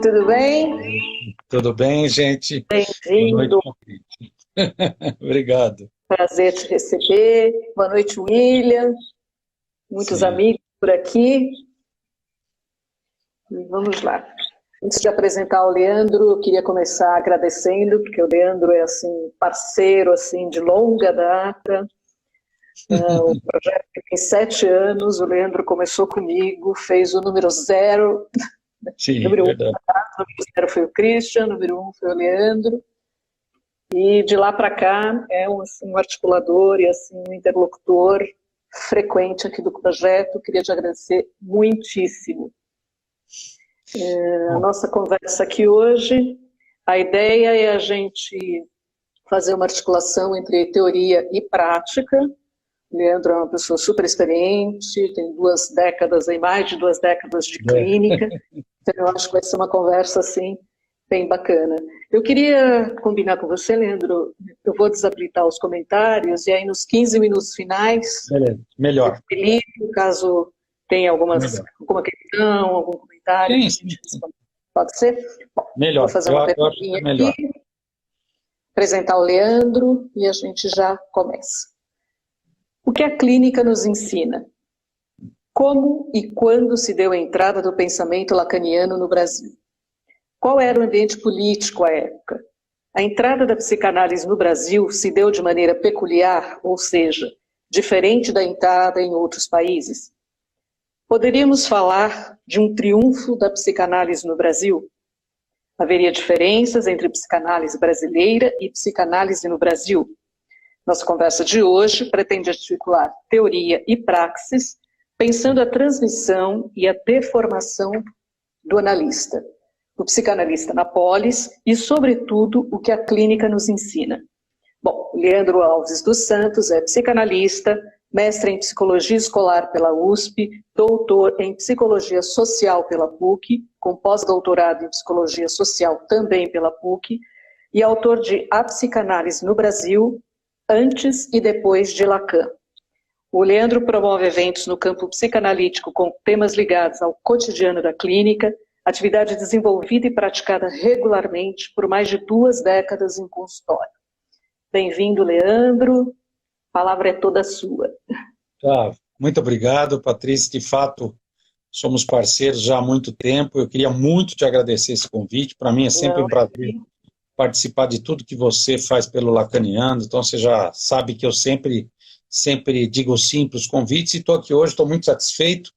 tudo bem? Tudo bem, gente? Boa Bem-vindo, noite. Obrigado. prazer te receber. Boa noite, William. Muitos Sim. amigos por aqui. E vamos lá. Antes de apresentar o Leandro, eu queria começar agradecendo, porque o Leandro é assim, parceiro assim, de longa data. O projeto tem 7 anos, o Leandro começou comigo, fez o número 0, Sim, número 1 verdade. número 0 foi o Christian, número 1 foi o Leandro. E de lá para cá é assim, um articulador e assim, um interlocutor frequente aqui do projeto. Queria te agradecer muitíssimo. A nossa conversa aqui hoje, a ideia é a gente fazer uma articulação entre teoria e prática. O Leandro é uma pessoa super experiente, tem mais de 2 décadas de clínica, então eu acho que vai ser uma conversa assim, bem bacana. Eu queria combinar com você, Leandro, eu vou desabilitar os comentários e aí nos 15 minutos finais, Beleza. Melhor. feliz, caso tenha alguma Melhor. questão, algum comentário, Sim, a sim, gente sim. responde. Pode ser? Bom, vou Melhor. fazer Eu uma acho que perguntinha é aqui, melhor. apresentar o Leandro e a gente já começa. O que a clínica nos ensina? Como e quando se deu a entrada do pensamento lacaniano no Brasil? Qual era o ambiente político à época? A entrada da psicanálise no Brasil se deu de maneira peculiar, ou seja, diferente da entrada em outros países? Poderíamos falar de um triunfo da psicanálise no Brasil? Haveria diferenças entre psicanálise brasileira e psicanálise no Brasil? Nossa conversa de hoje pretende articular teoria e praxis, pensando a transmissão e a deformação do analista, o psicanalista na polis e, sobretudo, o que a clínica nos ensina. Bom, Leandro Alves dos Santos é psicanalista, mestre em psicologia escolar pela USP, doutor em psicologia social pela PUC, com pós-doutorado em psicologia social também pela PUC, e autor de A Psicanálise no Brasil, antes e depois de Lacan. O Leandro promove eventos no campo psicanalítico com temas ligados ao cotidiano da clínica, atividade desenvolvida e praticada regularmente por mais de 2 décadas em consultório. Bem-vindo, Leandro. A palavra é toda sua. Tá. Muito obrigado, Patrícia. De fato, somos parceiros já há muito tempo. Eu queria muito te agradecer esse convite. Para mim é sempre um prazer participar de tudo que você faz pelo Lacaniano. Então, você já sabe que eu sempre digo sim para os convites e estou aqui hoje, estou muito satisfeito.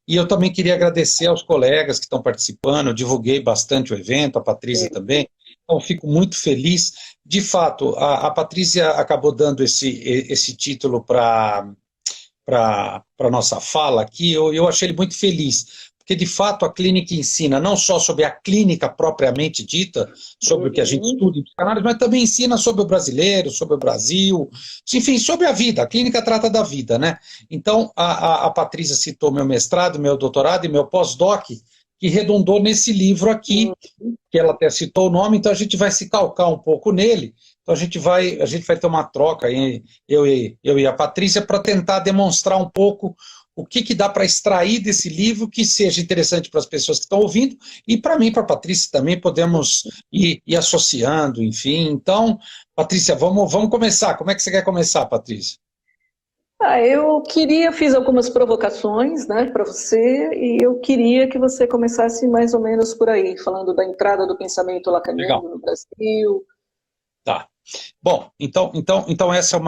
E eu também queria agradecer aos colegas que estão participando. Eu divulguei bastante o evento, a Patrícia também. Então, fico muito feliz. De fato, a Patrícia acabou dando esse título para a nossa fala aqui. Eu achei ele muito feliz, porque, de fato, a clínica ensina não só sobre a clínica propriamente dita, sobre o que a gente estuda em psicanálise, mas também ensina sobre o brasileiro, sobre o Brasil, enfim, sobre a vida. A clínica trata da vida, né? Então, a Patrícia citou meu mestrado, meu doutorado e meu pós-doc, que redundou nesse livro aqui, que ela até citou o nome, então a gente vai se calcar um pouco nele. Então a gente vai ter uma troca, eu e a Patrícia, para tentar demonstrar um pouco o que dá para extrair desse livro que seja interessante para as pessoas que estão ouvindo, e para mim, para a Patrícia também, podemos ir associando, enfim. Então, Patrícia, vamos começar. Como é que você quer começar, Patrícia? Fiz algumas provocações, né, para você, e eu queria que você começasse mais ou menos por aí, falando da entrada do pensamento lacaniano Legal. no Brasil. Tá. Bom, então essa é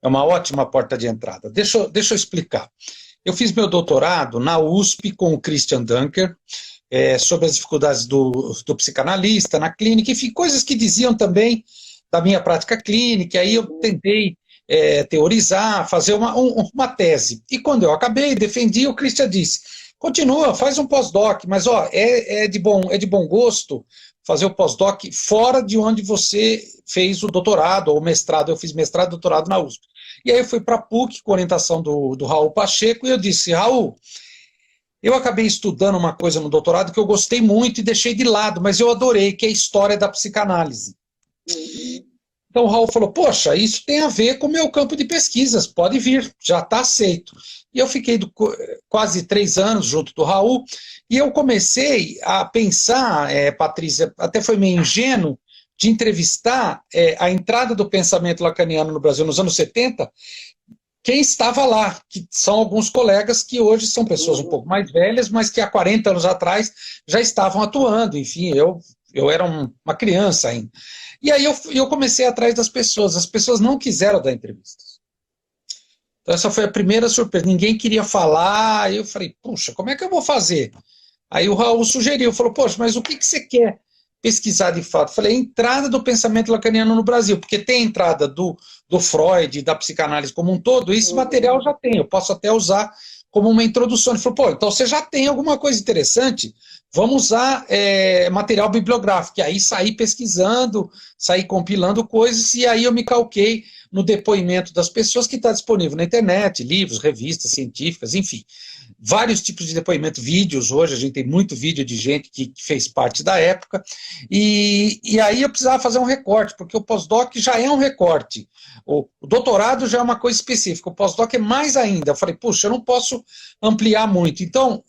uma ótima porta de entrada. Deixa eu explicar. Eu fiz meu doutorado na USP com o Christian Dunker, sobre as dificuldades do psicanalista na clínica, enfim, coisas que diziam também da minha prática clínica. Aí eu tentei teorizar, fazer uma tese. E quando eu acabei, defendi, o Christian disse: continua, faz um pós-doc, mas é de bom gosto fazer o pós-doc fora de onde você fez o doutorado ou o mestrado. Eu fiz mestrado e doutorado na USP. E aí eu fui para a PUC com orientação do Raul Pacheco, e eu disse: Raul, eu acabei estudando uma coisa no doutorado que eu gostei muito e deixei de lado, mas eu adorei, que é a história da psicanálise. Então o Raul falou, poxa, isso tem a ver com o meu campo de pesquisas, pode vir, já está aceito. E eu fiquei quase 3 anos junto do Raul, e eu comecei a pensar, Patrícia, até foi meio ingênuo, de entrevistar a entrada do pensamento lacaniano no Brasil nos anos 70, quem estava lá, que são alguns colegas que hoje são pessoas um pouco mais velhas, mas que há 40 anos atrás já estavam atuando, enfim, eu era uma criança ainda. E aí eu comecei atrás das pessoas, as pessoas não quiseram dar entrevistas. Então essa foi a primeira surpresa, ninguém queria falar, aí eu falei, puxa, como é que eu vou fazer? Aí o Raul sugeriu, falou, poxa, mas o que você quer pesquisar de fato? Falei, a entrada do pensamento lacaniano no Brasil, porque tem a entrada do Freud, da psicanálise como um todo, esse material já tem, eu posso até usar como uma introdução. Ele falou, pô, então você já tem alguma coisa interessante, vamos usar material bibliográfico. E aí saí pesquisando, saí compilando coisas, e aí eu me calquei no depoimento das pessoas que está disponível na internet, livros, revistas científicas, enfim. Vários tipos de depoimento, vídeos, hoje a gente tem muito vídeo de gente que fez parte da época, e aí eu precisava fazer um recorte, porque o pós-doc já é um recorte, o doutorado já é uma coisa específica, o pós-doc é mais ainda. Eu falei, puxa, eu não posso ampliar muito, então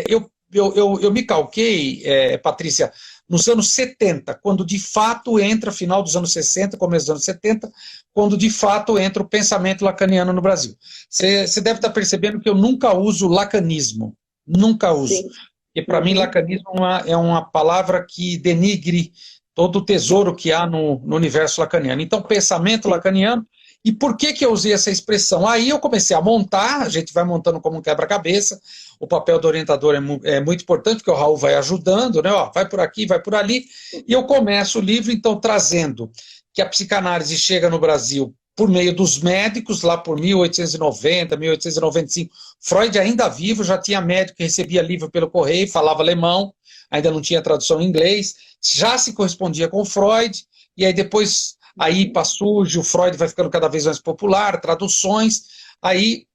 eu me calquei, Patrícia, nos anos 70, quando de fato entra, final dos anos 60, começo dos anos 70, quando de fato entra o pensamento lacaniano no Brasil. Você deve estar percebendo que eu nunca uso lacanismo, nunca uso. Sim. E para mim lacanismo é uma palavra que denigre todo o tesouro que há no universo lacaniano. Então, pensamento lacaniano. E por que eu usei essa expressão? Aí eu comecei a montar, a gente vai montando como um quebra-cabeça, o papel do orientador é muito importante, porque o Raul vai ajudando, né? Ó, vai por aqui, vai por ali, e eu começo o livro, então, trazendo que a psicanálise chega no Brasil por meio dos médicos, lá por 1890, 1895, Freud ainda vivo, já tinha médico que recebia livro pelo correio, falava alemão, ainda não tinha tradução em inglês, já se correspondia com Freud, e aí depois... Aí surge, o Freud vai ficando cada vez mais popular, traduções, aí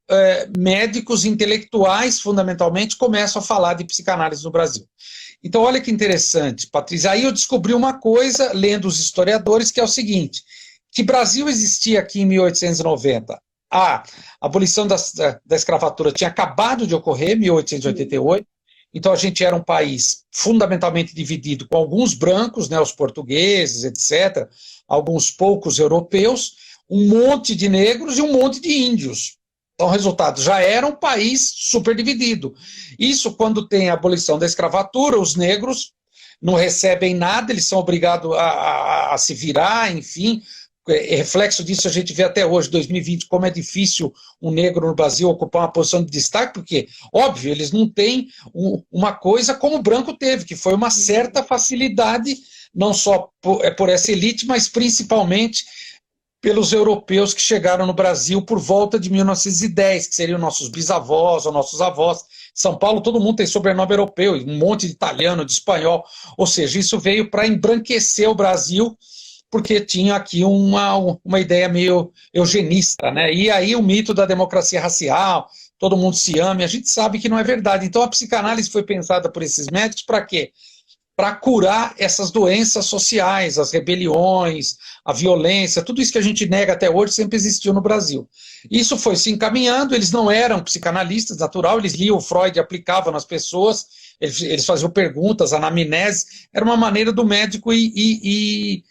médicos intelectuais, fundamentalmente, começam a falar de psicanálise no Brasil. Então, olha que interessante, Patrícia, aí eu descobri uma coisa, lendo os historiadores, que é o seguinte, que Brasil existia aqui em 1890, a abolição da escravatura tinha acabado de ocorrer, 1888, então a gente era um país fundamentalmente dividido com alguns brancos, né, os portugueses, etc., alguns poucos europeus, um monte de negros e um monte de índios. Então, resultado, já era um país super dividido. Isso, quando tem a abolição da escravatura, os negros não recebem nada, eles são obrigados a se virar, enfim. Reflexo disso a gente vê até hoje, 2020, como é difícil um negro no Brasil ocupar uma posição de destaque, porque, óbvio, eles não têm uma coisa como o branco teve, que foi uma certa facilidade, não só por essa elite, mas principalmente pelos europeus que chegaram no Brasil por volta de 1910, que seriam nossos bisavós ou nossos avós. São Paulo, todo mundo tem sobrenome europeu, um monte de italiano, de espanhol, ou seja, isso veio para embranquecer o Brasil, porque tinha aqui uma ideia meio eugenista, né? E aí o mito da democracia racial, todo mundo se ama, e a gente sabe que não é verdade. Então a psicanálise foi pensada por esses médicos para quê? Para curar essas doenças sociais, as rebeliões, a violência, tudo isso que a gente nega até hoje sempre existiu no Brasil. Isso foi se encaminhando, eles não eram psicanalistas, natural, eles liam o Freud e aplicavam nas pessoas, eles faziam perguntas, anamnese, era uma maneira do médico ir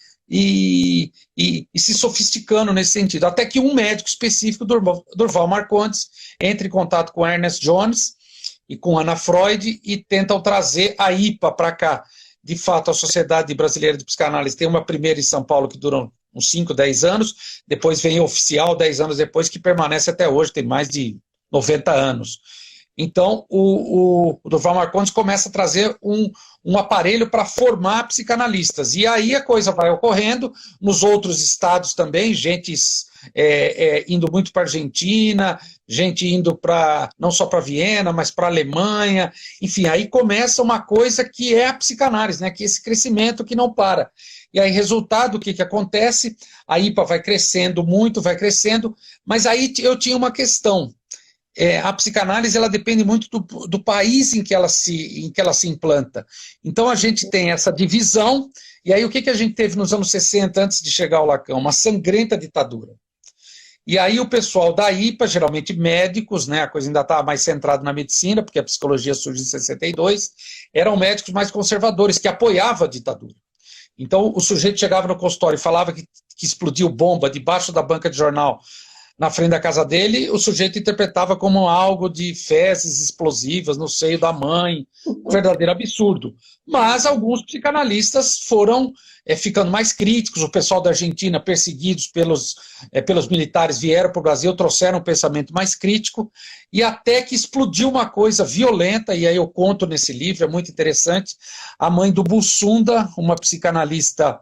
se sofisticando nesse sentido. Até que um médico específico, Durval Marcondes, entra em contato com Ernest Jones e com Ana Freud e tentam trazer a IPA para cá. De fato, a Sociedade Brasileira de Psicanálise tem uma primeira em São Paulo que dura uns 5, 10 anos, depois vem a oficial 10 anos depois, que permanece até hoje, tem mais de 90 anos. Então, o Durval Marcondes começa a trazer um aparelho para formar psicanalistas. E aí a coisa vai ocorrendo, nos outros estados também, gente indo muito para a Argentina, gente indo não só para Viena, mas para a Alemanha. Enfim, aí começa uma coisa que é a psicanálise, né? Que é esse crescimento que não para. E aí, resultado, o que acontece? A IPA vai crescendo muito, vai crescendo, mas aí eu tinha uma questão. a psicanálise ela depende muito do país em que ela se implanta. Então a gente tem essa divisão, e aí o que a gente teve nos anos 60, antes de chegar ao Lacan? Uma sangrenta ditadura. E aí o pessoal da IPA, geralmente médicos, né, a coisa ainda estava mais centrada na medicina, porque a psicologia surge em 62, eram médicos mais conservadores, que apoiavam a ditadura. Então o sujeito chegava no consultório e falava que explodiu bomba debaixo da banca de jornal, na frente da casa dele, o sujeito interpretava como algo de fezes explosivas no seio da mãe, um verdadeiro absurdo. Mas alguns psicanalistas foram ficando mais críticos, o pessoal da Argentina, perseguidos pelos militares, vieram para o Brasil, trouxeram um pensamento mais crítico, e até que explodiu uma coisa violenta, e aí eu conto nesse livro, é muito interessante, a mãe do Bussunda, uma psicanalista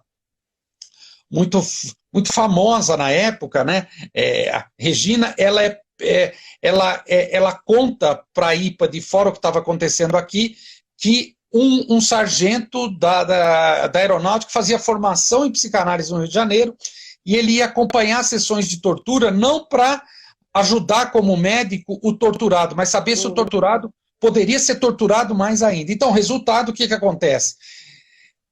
muito famosa na época, né? A Regina, ela conta para a IPA, de fora o que estava acontecendo aqui, que um sargento da aeronáutica fazia formação em psicanálise no Rio de Janeiro, e ele ia acompanhar sessões de tortura, não para ajudar como médico o torturado, mas saber se o torturado poderia ser torturado mais ainda. Então, resultado, o que acontece?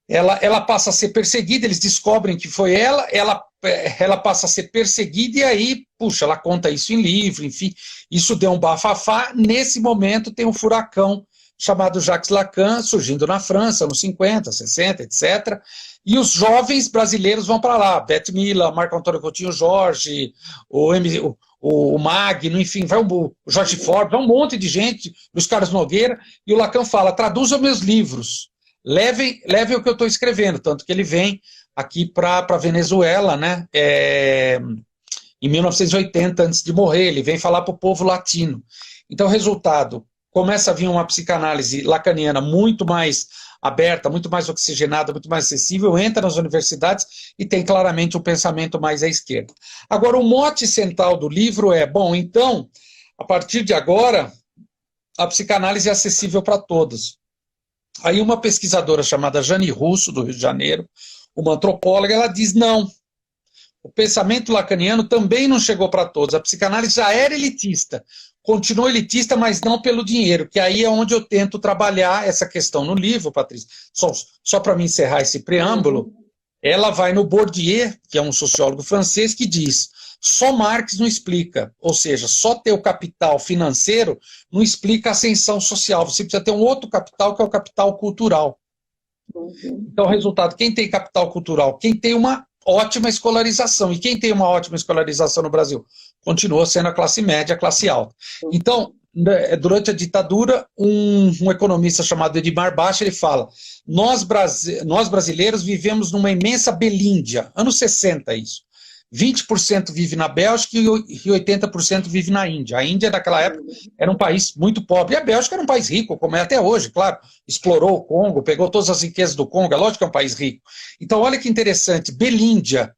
Ela passa a ser perseguida, eles descobrem que foi ela passa a ser perseguida, e aí, puxa, ela conta isso em livro, enfim, isso deu um bafafá. Nesse momento tem um furacão chamado Jacques Lacan, surgindo na França, nos 50, 60, etc., e os jovens brasileiros vão para lá, Beth Mila, Marco Antônio Coutinho Jorge, o Magno, enfim, vai o Jorge Forbes, vai um monte de gente, Luiz Carlos Nogueira, e o Lacan fala, traduza meus livros, levem o que eu estou escrevendo, tanto que ele vem aqui para a Venezuela, né, em 1980, antes de morrer, ele vem falar para o povo latino. Então, resultado, começa a vir uma psicanálise lacaniana muito mais aberta, muito mais oxigenada, muito mais acessível, entra nas universidades e tem claramente um pensamento mais à esquerda. Agora, o mote central do livro é, bom, então, a partir de agora, a psicanálise é acessível para todos. Aí uma pesquisadora chamada Jane Russo, do Rio de Janeiro, uma antropóloga, ela diz, não, o pensamento lacaniano também não chegou para todos, a psicanálise já era elitista, continuou elitista, mas não pelo dinheiro, que aí é onde eu tento trabalhar essa questão no livro, Patrícia. Só para me encerrar esse preâmbulo, ela vai no Bourdieu, que é um sociólogo francês, que diz, só Marx não explica, ou seja, só ter o capital financeiro não explica a ascensão social, você precisa ter um outro capital, que é o capital cultural. Então, resultado, quem tem capital cultural? Quem tem uma ótima escolarização. E quem tem uma ótima escolarização no Brasil? Continua sendo a classe média, a classe alta. Então, durante a ditadura, um economista chamado Edmar Baixa, ele fala, nós brasileiros vivemos numa imensa Belíndia, anos 60 isso. 20% vive na Bélgica e 80% vive na Índia. A Índia, naquela época, era um país muito pobre. E a Bélgica era um país rico, como é até hoje, claro. Explorou o Congo, pegou todas as riquezas do Congo, é lógico que é um país rico. Então, olha que interessante, Belíndia,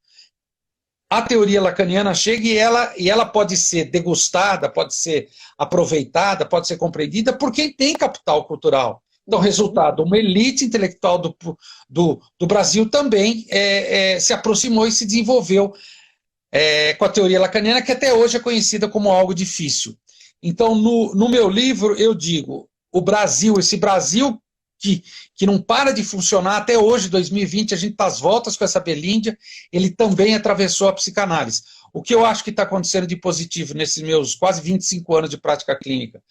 a teoria lacaniana chega e ela pode ser degustada, pode ser aproveitada, pode ser compreendida por quem tem capital cultural. Então, resultado, uma elite intelectual do Brasil também se aproximou e se desenvolveu com a teoria lacaniana, que até hoje é conhecida como algo difícil. Então, no meu livro, eu digo, o Brasil, esse Brasil que não para de funcionar, até hoje, 2020, a gente está às voltas com essa Belíndia, ele também atravessou a psicanálise. O que eu acho que está acontecendo de positivo nesses meus quase 25 anos de prática clínica?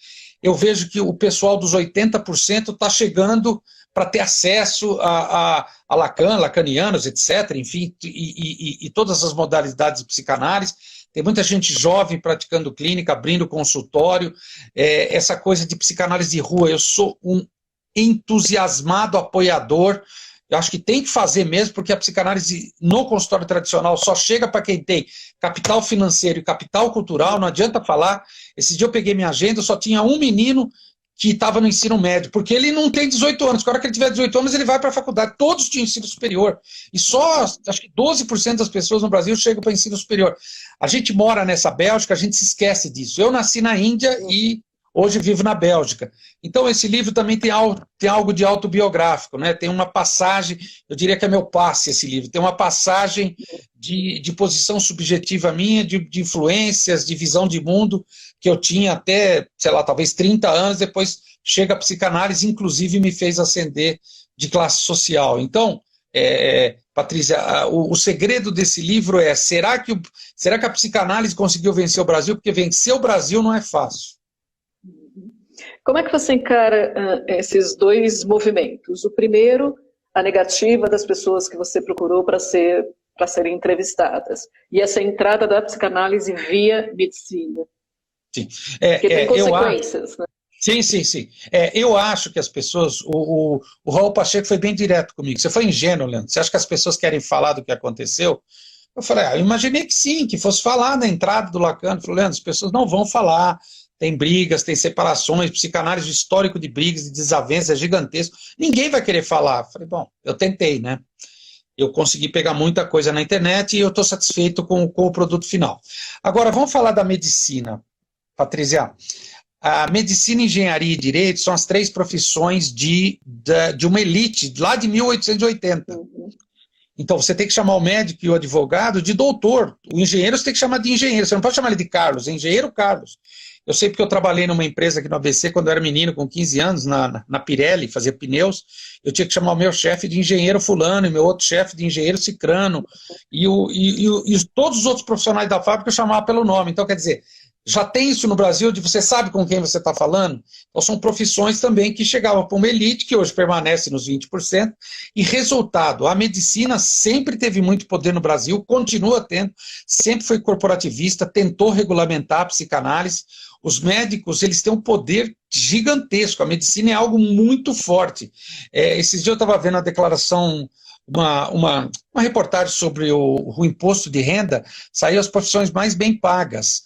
Eu vejo que o pessoal dos 80% está chegando para ter acesso a Lacan, lacanianos, etc., enfim, e todas as modalidades de psicanálise. Tem muita gente jovem praticando clínica, abrindo consultório, essa coisa de psicanálise de rua, eu sou um entusiasmado apoiador, eu acho que tem que fazer mesmo, porque a psicanálise no consultório tradicional só chega para quem tem capital financeiro e capital cultural, não adianta falar. Esse dia eu peguei minha agenda, só tinha um menino que estava no ensino médio, porque ele não tem 18 anos, na hora que ele tiver 18 anos ele vai para a faculdade, todos tinham ensino superior, e só, acho que 12% das pessoas no Brasil chegam para ensino superior. A gente mora nessa Bélgica, a gente se esquece disso. Eu nasci na Índia e hoje vivo na Bélgica. Então esse livro também tem algo de autobiográfico, né? Tem uma passagem, eu diria que é meu passe esse livro, tem uma passagem de posição subjetiva minha, de influências, de visão de mundo, que eu tinha até, sei lá, talvez 30 anos, depois chega a psicanálise, inclusive me fez ascender de classe social. Então, Patrícia, o segredo desse livro é, será que a psicanálise conseguiu vencer o Brasil? Porque vencer o Brasil não é fácil. Como é que você encara esses dois movimentos? O primeiro, a negativa das pessoas que você procurou para serem entrevistadas, e essa entrada da psicanálise via medicina. Sim. Porque tem consequências, né? Sim. Eu acho que as pessoas... O Raul Pacheco foi bem direto comigo. Você foi ingênuo, Leandro. Você acha que as pessoas querem falar do que aconteceu? Eu falei, eu imaginei que sim, que fosse falar na entrada do Lacan. Eu falei, Leandro, as pessoas não vão falar. Tem brigas, tem separações, psicanálise, histórico de brigas, de desavenças é gigantesco. Ninguém vai querer falar. Eu falei, bom, eu tentei, né? Eu consegui pegar muita coisa na internet e eu estou satisfeito com o produto final. Agora, vamos falar da medicina, Patrícia. A medicina, engenharia e direito são as 3 profissões de uma elite, lá de 1880. Então, você tem que chamar o médico e o advogado de doutor. O engenheiro você tem que chamar de engenheiro. Você não pode chamar ele de Carlos, é engenheiro Carlos. Eu sei porque eu trabalhei numa empresa aqui no ABC, quando eu era menino, com 15 anos, na Pirelli, fazia pneus. Eu tinha que chamar o meu chefe de engenheiro fulano, e meu outro chefe de engenheiro cicrano. E todos os outros profissionais da fábrica eu chamava pelo nome. Então, quer dizer, já tem isso no Brasil, de você sabe com quem você está falando? Então, são profissões também que chegavam para uma elite, que hoje permanece nos 20%, e resultado, a medicina sempre teve muito poder no Brasil, continua tendo, sempre foi corporativista, tentou regulamentar a psicanálise. Os médicos, eles têm um poder gigantesco, a medicina é algo muito forte. Esses dias eu estava vendo a declaração, uma reportagem sobre o imposto de renda, saiu as profissões mais bem pagas.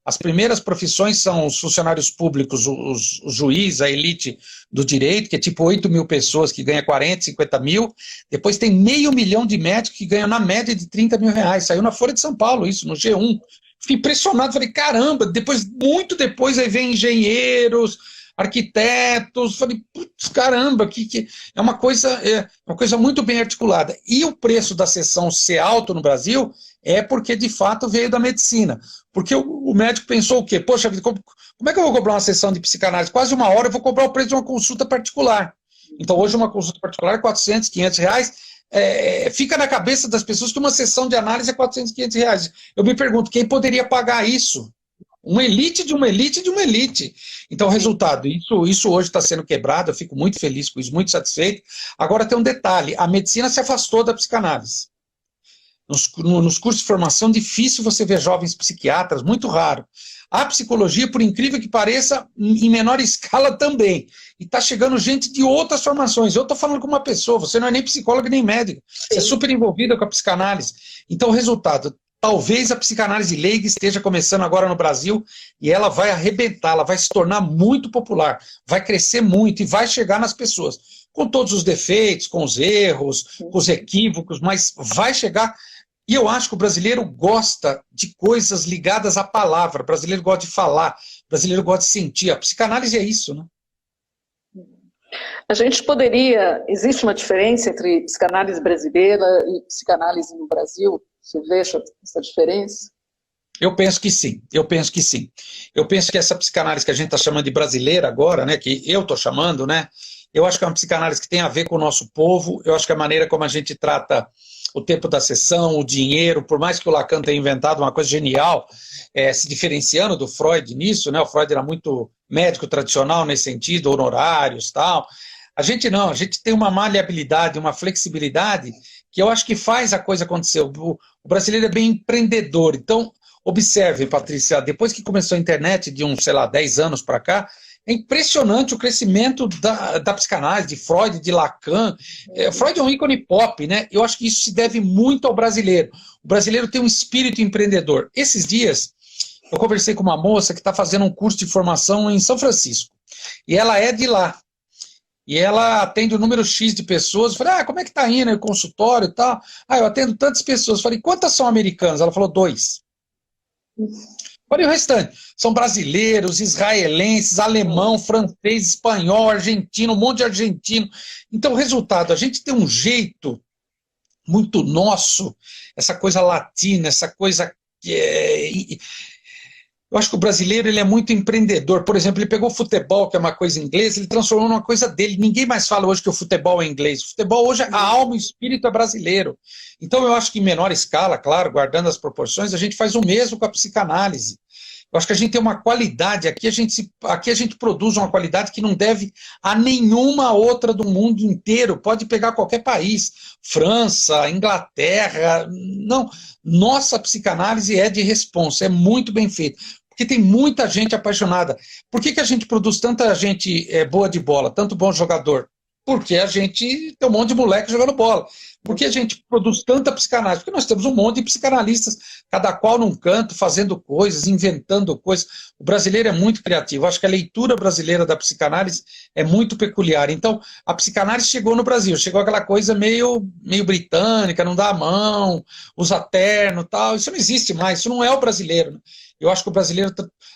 As primeiras profissões são os funcionários públicos, os juízes, a elite do direito, que é tipo 8 mil pessoas que ganha 40, 50 mil. Depois tem 500 mil de médicos que ganham na média de 30 mil reais. Saiu na Folha de São Paulo isso, no G1. Fiquei impressionado, falei, caramba, muito depois aí vem engenheiros, arquitetos, falei, putz, caramba, que é uma coisa muito bem articulada. E o preço da sessão ser alto no Brasil é porque, de fato, veio da medicina. Porque o médico pensou o quê? Poxa vida, como é que eu vou cobrar uma sessão de psicanálise? Quase 1 hora eu vou cobrar o preço de uma consulta particular. Então, hoje, uma consulta particular é 400, 500 reais. Fica na cabeça das pessoas que uma sessão de análise é 400, 500 reais. Eu me pergunto, quem poderia pagar isso? Uma elite de uma elite de uma elite. Então, resultado, isso hoje está sendo quebrado, eu fico muito feliz com isso, muito satisfeito. Agora tem um detalhe, a medicina se afastou da psicanálise. Nos cursos de formação, difícil você ver jovens psiquiatras, muito raro. A psicologia, por incrível que pareça, em menor escala também. E está chegando gente de outras formações. Eu estou falando com uma pessoa, você não é nem psicóloga nem médica. Você é super envolvida com a psicanálise. Então, o resultado, talvez a psicanálise leiga esteja começando agora no Brasil e ela vai arrebentar, ela vai se tornar muito popular, vai crescer muito e vai chegar nas pessoas. Com todos os defeitos, com os erros, com os equívocos, mas vai chegar. E eu acho que o brasileiro gosta de coisas ligadas à palavra, o brasileiro gosta de falar, o brasileiro gosta de sentir. A psicanálise é isso, né? A gente poderia... Existe uma diferença entre psicanálise brasileira e psicanálise no Brasil? Você vê essa diferença? Eu penso que sim, eu penso que essa psicanálise que a gente está chamando de brasileira agora, né, que eu estou chamando, né, eu acho que é uma psicanálise que tem a ver com o nosso povo, eu acho que a maneira como a gente trata o tempo da sessão, o dinheiro, por mais que o Lacan tenha inventado uma coisa genial, se diferenciando do Freud nisso, né, o Freud era muito médico tradicional nesse sentido, honorários e tal. A gente não, a gente tem uma maleabilidade, uma flexibilidade que eu acho que faz a coisa acontecer. O brasileiro é bem empreendedor. Então, observe, Patrícia, depois que começou a internet, de uns, 10 anos para cá, é impressionante o crescimento da psicanálise, de Freud, de Lacan. Freud é um ícone pop, né? Eu acho que isso se deve muito ao brasileiro. O brasileiro tem um espírito empreendedor. Esses dias, eu conversei com uma moça que está fazendo um curso de formação em São Francisco. E ela é de lá. E ela atende um número X de pessoas. Eu falei, como é que está indo o consultório e tal? Eu atendo tantas pessoas. Eu falei, quantas são americanas? Ela falou, 2. Olha o restante. São brasileiros, israelenses, alemão, francês, espanhol, argentino, um monte de argentino. Então, o resultado, a gente tem um jeito muito nosso, essa coisa latina, essa coisa que Eu acho que o brasileiro ele é muito empreendedor. Por exemplo, ele pegou o futebol, que é uma coisa inglesa, ele transformou numa coisa dele. Ninguém mais fala hoje que o futebol é inglês. O futebol hoje, a alma e o espírito é brasileiro. Então eu acho que em menor escala, claro, guardando as proporções, a gente faz o mesmo com a psicanálise. Eu acho que a gente tem uma qualidade, aqui a gente produz uma qualidade que não deve a nenhuma outra do mundo inteiro. Pode pegar qualquer país, França, Inglaterra, não. Nossa psicanálise é de responsa, é muito bem feita. Porque tem muita gente apaixonada. Por que a gente produz tanta gente boa de bola, tanto bom jogador? Porque a gente tem um monte de moleque jogando bola. Por que a gente produz tanta psicanálise? Porque nós temos um monte de psicanalistas, cada qual num canto, fazendo coisas, inventando coisas. O brasileiro é muito criativo. Acho que a leitura brasileira da psicanálise é muito peculiar. Então, a psicanálise chegou no Brasil, chegou aquela coisa meio britânica, não dá a mão, usa terno e tal. Isso não existe mais, isso não é o brasileiro, né? Eu acho que o brasileiro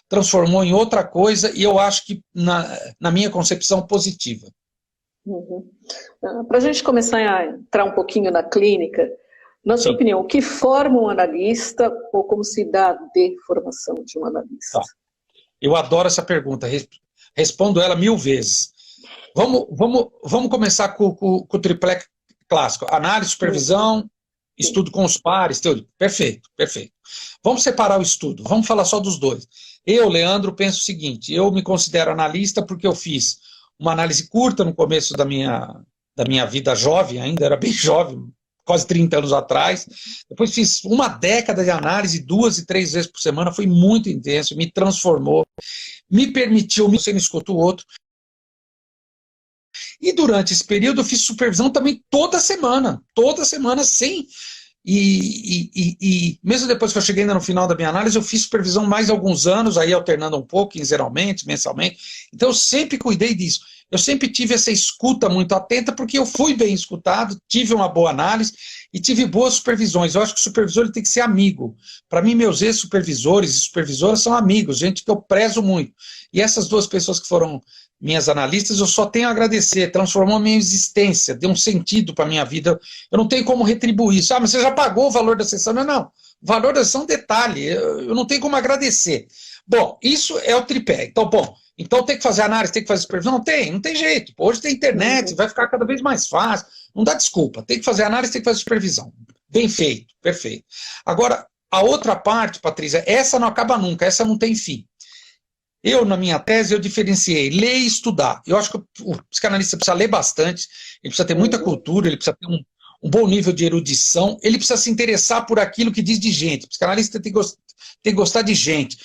transformou em outra coisa e eu acho que, na minha concepção, positiva. Uhum. Para a gente começar a entrar um pouquinho na clínica, na sua opinião, o que forma um analista ou como se dá a deformação de um analista? Tá. Eu adoro essa pergunta, respondo ela 1000 vezes. Vamos começar com o triplé clássico: análise, supervisão, estudo com os pares, teoria. Perfeito, perfeito. Vamos separar o estudo, vamos falar só dos dois. Eu, Leandro, penso o seguinte: eu me considero analista porque eu fiz uma análise curta no começo da minha vida jovem, ainda era bem jovem, quase 30 anos atrás. Depois fiz uma década de análise, 2 e 3 vezes por semana, foi muito intenso, me transformou, me permitiu, você não escuta o outro. E durante esse período eu fiz supervisão também toda semana sem... E mesmo depois que eu cheguei ainda no final da minha análise, eu fiz supervisão mais alguns anos, aí alternando um pouco, quinzenalmente, mensalmente. Então eu sempre cuidei disso. Eu sempre tive essa escuta muito atenta, porque eu fui bem escutado, tive uma boa análise e tive boas supervisões. Eu acho que o supervisor ele tem que ser amigo. Para mim, meus ex-supervisores e supervisoras são amigos, gente que eu prezo muito. E essas duas pessoas que foram minhas analistas, eu só tenho a agradecer, transformou a minha existência, deu um sentido para a minha vida. Eu não tenho como retribuir isso. Ah, mas você já pagou o valor da sessão? Não. O valor da sessão é um detalhe, eu não tenho como agradecer. Bom, isso é o tripé. Então tem que fazer análise, tem que fazer supervisão? Não tem jeito. Hoje tem internet, vai ficar cada vez mais fácil. Não dá desculpa. Tem que fazer análise, tem que fazer supervisão. Bem feito, perfeito. Agora, a outra parte, Patrícia, essa não acaba nunca, essa não tem fim. Eu, na minha tese, eu diferenciei ler e estudar. Eu acho que o psicanalista precisa ler bastante, ele precisa ter muita cultura, ele precisa ter um bom nível de erudição, ele precisa se interessar por aquilo que diz de gente. O psicanalista tem que gostar de gente.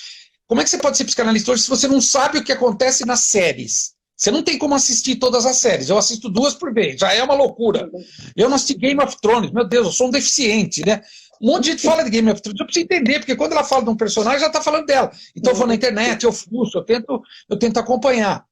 Como é que você pode ser psicanalista hoje se você não sabe o que acontece nas séries? Você não tem como assistir todas as séries. Eu assisto 2 por vez, já é uma loucura. Eu não assisti Game of Thrones, meu Deus, eu sou um deficiente, né? Um monte de gente fala de Game of Thrones, eu preciso entender, porque quando ela fala de um personagem, já está falando dela. Então eu vou na internet, eu fuço, eu tento acompanhar.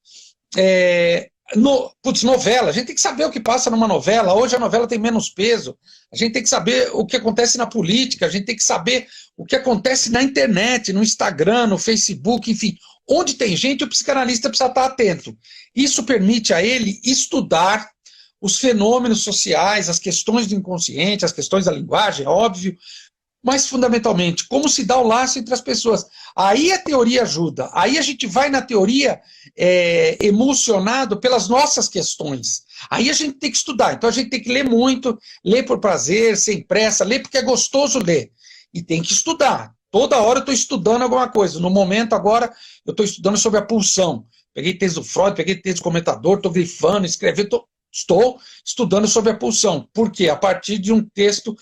Novela, a gente tem que saber o que passa numa novela. Hoje a novela tem menos peso. A gente tem que saber o que acontece na política, a gente tem que saber o que acontece na internet, no Instagram, no Facebook, enfim. Onde tem gente, o psicanalista precisa estar atento. Isso permite a ele estudar os fenômenos sociais, as questões do inconsciente, as questões da linguagem, óbvio, mas fundamentalmente, como se dá o laço entre as pessoas. Aí a teoria ajuda, aí a gente vai na teoria emocionado pelas nossas questões. Aí a gente tem que estudar, então a gente tem que ler muito, ler por prazer, sem pressa, ler porque é gostoso ler. E tem que estudar. Toda hora eu estou estudando alguma coisa. No momento agora, eu estou estudando sobre a pulsão. Peguei texto do Freud, peguei texto do comentador, estou grifando, escrevendo, estou estudando sobre a pulsão. Por quê? A partir de um texto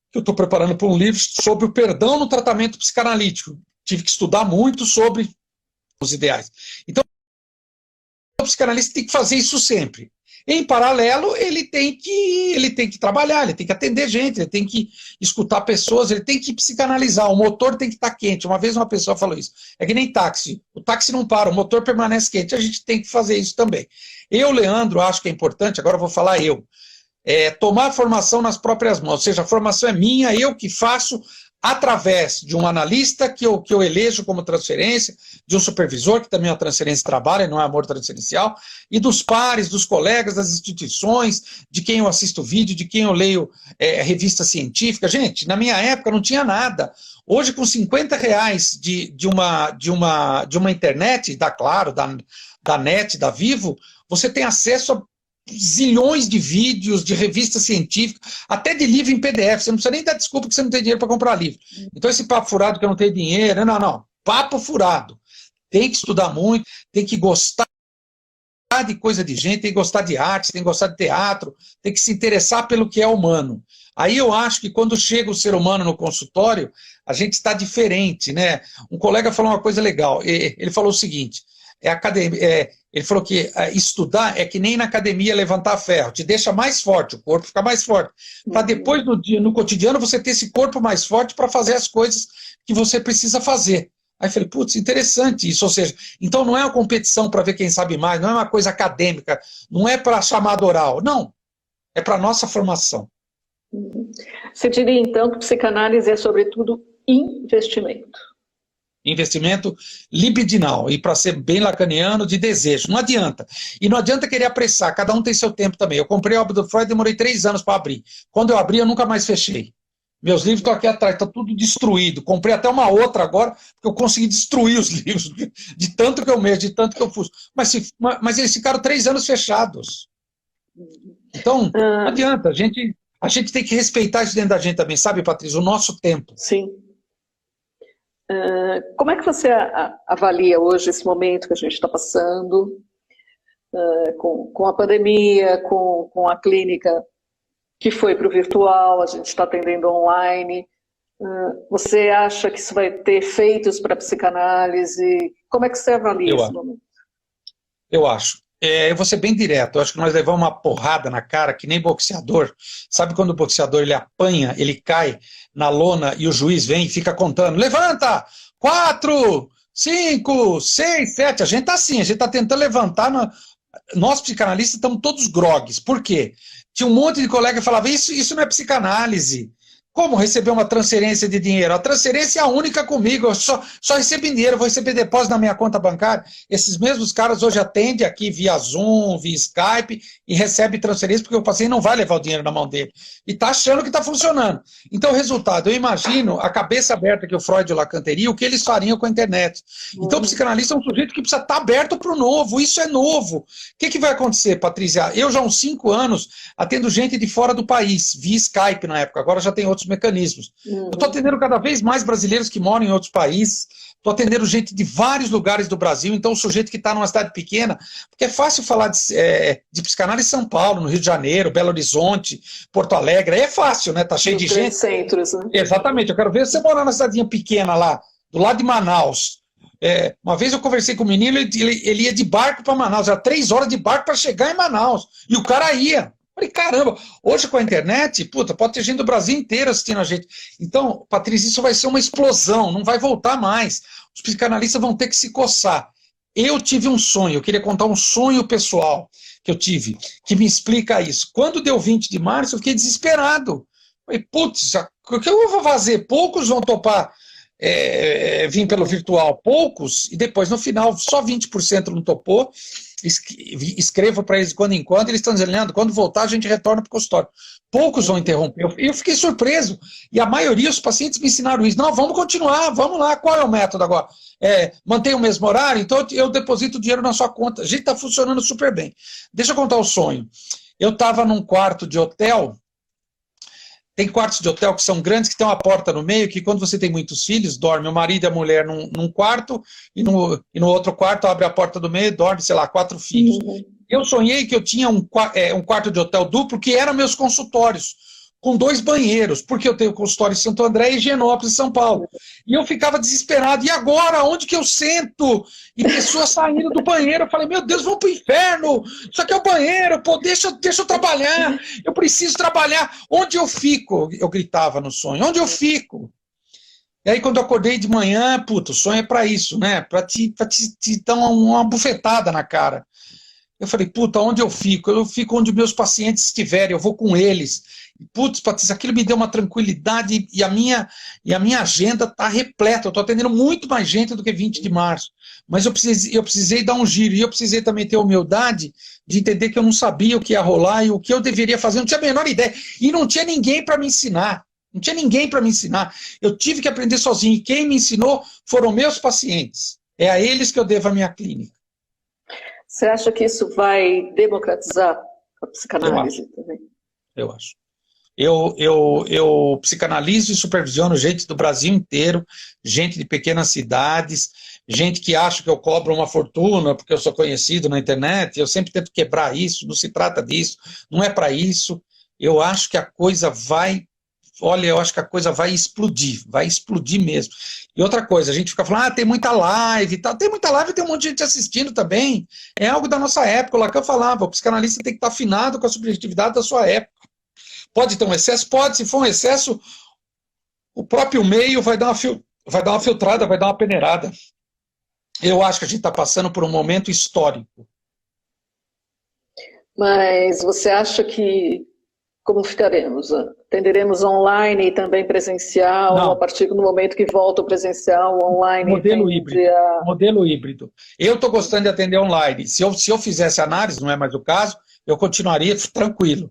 que eu estou preparando para um livro sobre o perdão no tratamento psicanalítico. Tive que estudar muito sobre os ideais. Então, o psicanalista tem que fazer isso sempre. Em paralelo, ele tem que trabalhar, ele tem que atender gente, ele tem que escutar pessoas, ele tem que psicanalizar, o motor tem que estar quente. Uma vez uma pessoa falou isso, é que nem táxi, o táxi não para, o motor permanece quente, a gente tem que fazer isso também. Eu, Leandro, acho que é importante, agora eu vou falar tomar a formação nas próprias mãos, ou seja, a formação é minha, eu que faço através de um analista que eu elejo como transferência, de um supervisor, que também é uma transferência de trabalho, não é amor transferencial, e dos pares, dos colegas, das instituições, de quem eu assisto vídeo, de quem eu leio revista científica. Gente, na minha época não tinha nada. Hoje, com R$ 50 de uma internet, da Claro, da NET, da Vivo, você tem acesso a zilhões de vídeos, de revistas científicas, até de livro em PDF. Você não precisa nem dar desculpa que você não tem dinheiro para comprar livro. Então, esse papo furado que eu não tenho dinheiro, não. Papo furado. Tem que estudar muito, tem que gostar de coisa de gente, tem que gostar de arte, tem que gostar de teatro, tem que se interessar pelo que é humano. Aí eu acho que quando chega o ser humano no consultório, a gente está diferente, né? Um colega falou uma coisa legal, ele falou o seguinte, ele falou que estudar é que nem na academia levantar ferro, te deixa mais forte, o corpo fica mais forte, para depois no cotidiano você ter esse corpo mais forte para fazer as coisas que você precisa fazer. Aí eu falei, putz, interessante isso, ou seja, então não é uma competição para ver quem sabe mais, não é uma coisa acadêmica, não é para chamada oral, não, é para a nossa formação. Você diria então que psicanálise é sobretudo investimento? Investimento libidinal, e para ser bem lacaniano, de desejo, não adianta. E não adianta querer apressar, cada um tem seu tempo também. Eu comprei a obra do Freud, demorei 3 anos para abrir. Quando eu abri, eu nunca mais fechei. Meus livros estão aqui atrás, está tudo destruído. Comprei até uma outra agora, porque eu consegui destruir os livros, de tanto que eu mexo, de tanto que eu fuço. Mas eles ficaram 3 anos fechados. Então, não adianta, a gente tem que respeitar isso dentro da gente também, sabe, Patrícia? O nosso tempo. Sim. Como é que você avalia hoje esse momento que a gente está passando, com a pandemia, com a clínica que foi para o virtual, a gente está atendendo online? Você acha que isso vai ter efeitos para a psicanálise? Como é que você avalia esse momento? Eu acho. Eu vou ser bem direto, eu acho que nós levamos uma porrada na cara, que nem boxeador. Sabe quando o boxeador ele apanha, ele cai na lona e o juiz vem e fica contando, levanta, 4, 5, 6, 7, a gente tá assim, a gente tá tentando levantar, nós psicanalistas estamos todos grogues. Por quê? Tinha um monte de colega que falava, isso não é psicanálise. Como receber uma transferência de dinheiro? A transferência é a única comigo, eu só recebo dinheiro, vou receber depósito na minha conta bancária. Esses mesmos caras hoje atendem aqui via Zoom, via Skype, e recebem transferência porque o paciente não vai levar o dinheiro na mão dele. E está achando que está funcionando. Então, o resultado, eu imagino a cabeça aberta que o Freud e o Lacan teriam, o que eles fariam com a internet. Então, o psicanalista é um sujeito que precisa estar aberto para o novo, isso é novo. O que vai acontecer, Patrícia? Eu já há uns 5 anos atendo gente de fora do país, via Skype na época, agora já tem outros mecanismos. Eu estou atendendo cada vez mais brasileiros que moram em outros países, estou atendendo gente de vários lugares do Brasil, então o sujeito que está numa cidade pequena, porque é fácil falar de psicanálise em São Paulo, no Rio de Janeiro, Belo Horizonte, Porto Alegre, aí é fácil, né? Tá cheio de gente. Centros, né? Exatamente, eu quero ver você morar numa cidadinha pequena lá, do lado de Manaus. Uma vez eu conversei com um menino, ele ia de barco para Manaus, era 3 horas de barco para chegar em Manaus, e o cara ia. Falei, caramba, hoje com a internet, puta, pode ter gente do Brasil inteiro assistindo a gente. Então, Patrícia, isso vai ser uma explosão, não vai voltar mais. Os psicanalistas vão ter que se coçar. Eu tive um sonho, eu queria contar um sonho pessoal que eu tive, que me explica isso. Quando deu 20 de março, eu fiquei desesperado. Falei, putz, o que eu vou fazer? Poucos vão topar vir pelo virtual, poucos, e depois, no final, só 20% não topou. Escrevo para eles de quando em quando, eles estão dizendo, quando voltar a gente retorna para o consultório. Poucos vão interromper. Eu fiquei surpreso. E a maioria, os pacientes me ensinaram isso. Não, vamos continuar, vamos lá. Qual é o método agora? Mantém o mesmo horário? Então eu deposito o dinheiro na sua conta. A gente está funcionando super bem. Deixa eu contar o sonho. Eu estava num quarto de hotel. Tem quartos de hotel que são grandes, que tem uma porta no meio, que quando você tem muitos filhos, dorme o marido e a mulher num quarto, e no outro quarto abre a porta do meio e dorme, sei lá, 4 filhos. Eu sonhei que eu tinha um quarto de hotel duplo, que eram meus consultórios, com 2 banheiros, porque eu tenho consultório em Santo André e Higienópolis, São Paulo. E eu ficava desesperado, e agora, onde que eu sento? E pessoas saindo do banheiro, eu falei, meu Deus, vamos pro inferno, isso aqui é o banheiro, pô, deixa eu trabalhar, eu preciso trabalhar, onde eu fico? Eu gritava no sonho, onde eu fico? E aí quando eu acordei de manhã, puta, o sonho é pra isso, né, pra te dar uma bufetada na cara. Eu falei, puta, onde eu fico? Eu fico onde meus pacientes estiverem, eu vou com eles. Putz, Patrícia, aquilo me deu uma tranquilidade e a minha agenda está repleta. Eu estou atendendo muito mais gente do que 20 de março. Mas eu precisei dar um giro e eu precisei também ter a humildade de entender que eu não sabia o que ia rolar e o que eu deveria fazer. Eu não tinha a menor ideia. E não tinha ninguém para me ensinar. Não tinha ninguém para me ensinar. Eu tive que aprender sozinho. E quem me ensinou foram meus pacientes. É a eles que eu devo a minha clínica. Você acha que isso vai democratizar a psicanálise também? Eu acho. Eu psicanalizo e supervisiono gente do Brasil inteiro, gente de pequenas cidades, gente que acha que eu cobro uma fortuna porque eu sou conhecido na internet. Eu sempre tento quebrar isso, não se trata disso, não é para isso. Eu acho que a coisa vai... Olha, eu acho que a coisa vai explodir mesmo. E outra coisa, a gente fica falando, tem muita live e tal. Tem muita live e tem um monte de gente assistindo também. É algo da nossa época, lá que eu falava, o psicanalista tem que estar afinado com a subjetividade da sua época. Pode ter um excesso? Pode, se for um excesso, o próprio meio vai dar uma filtrada, vai dar uma peneirada. Eu acho que a gente está passando por um momento histórico. Mas você acha que como ficaremos? Atenderemos online e também presencial? Não. A partir do momento que volta o presencial, o online... Modelo híbrido. Eu estou gostando de atender online. Se eu fizesse análise, não é mais o caso, eu continuaria tranquilo.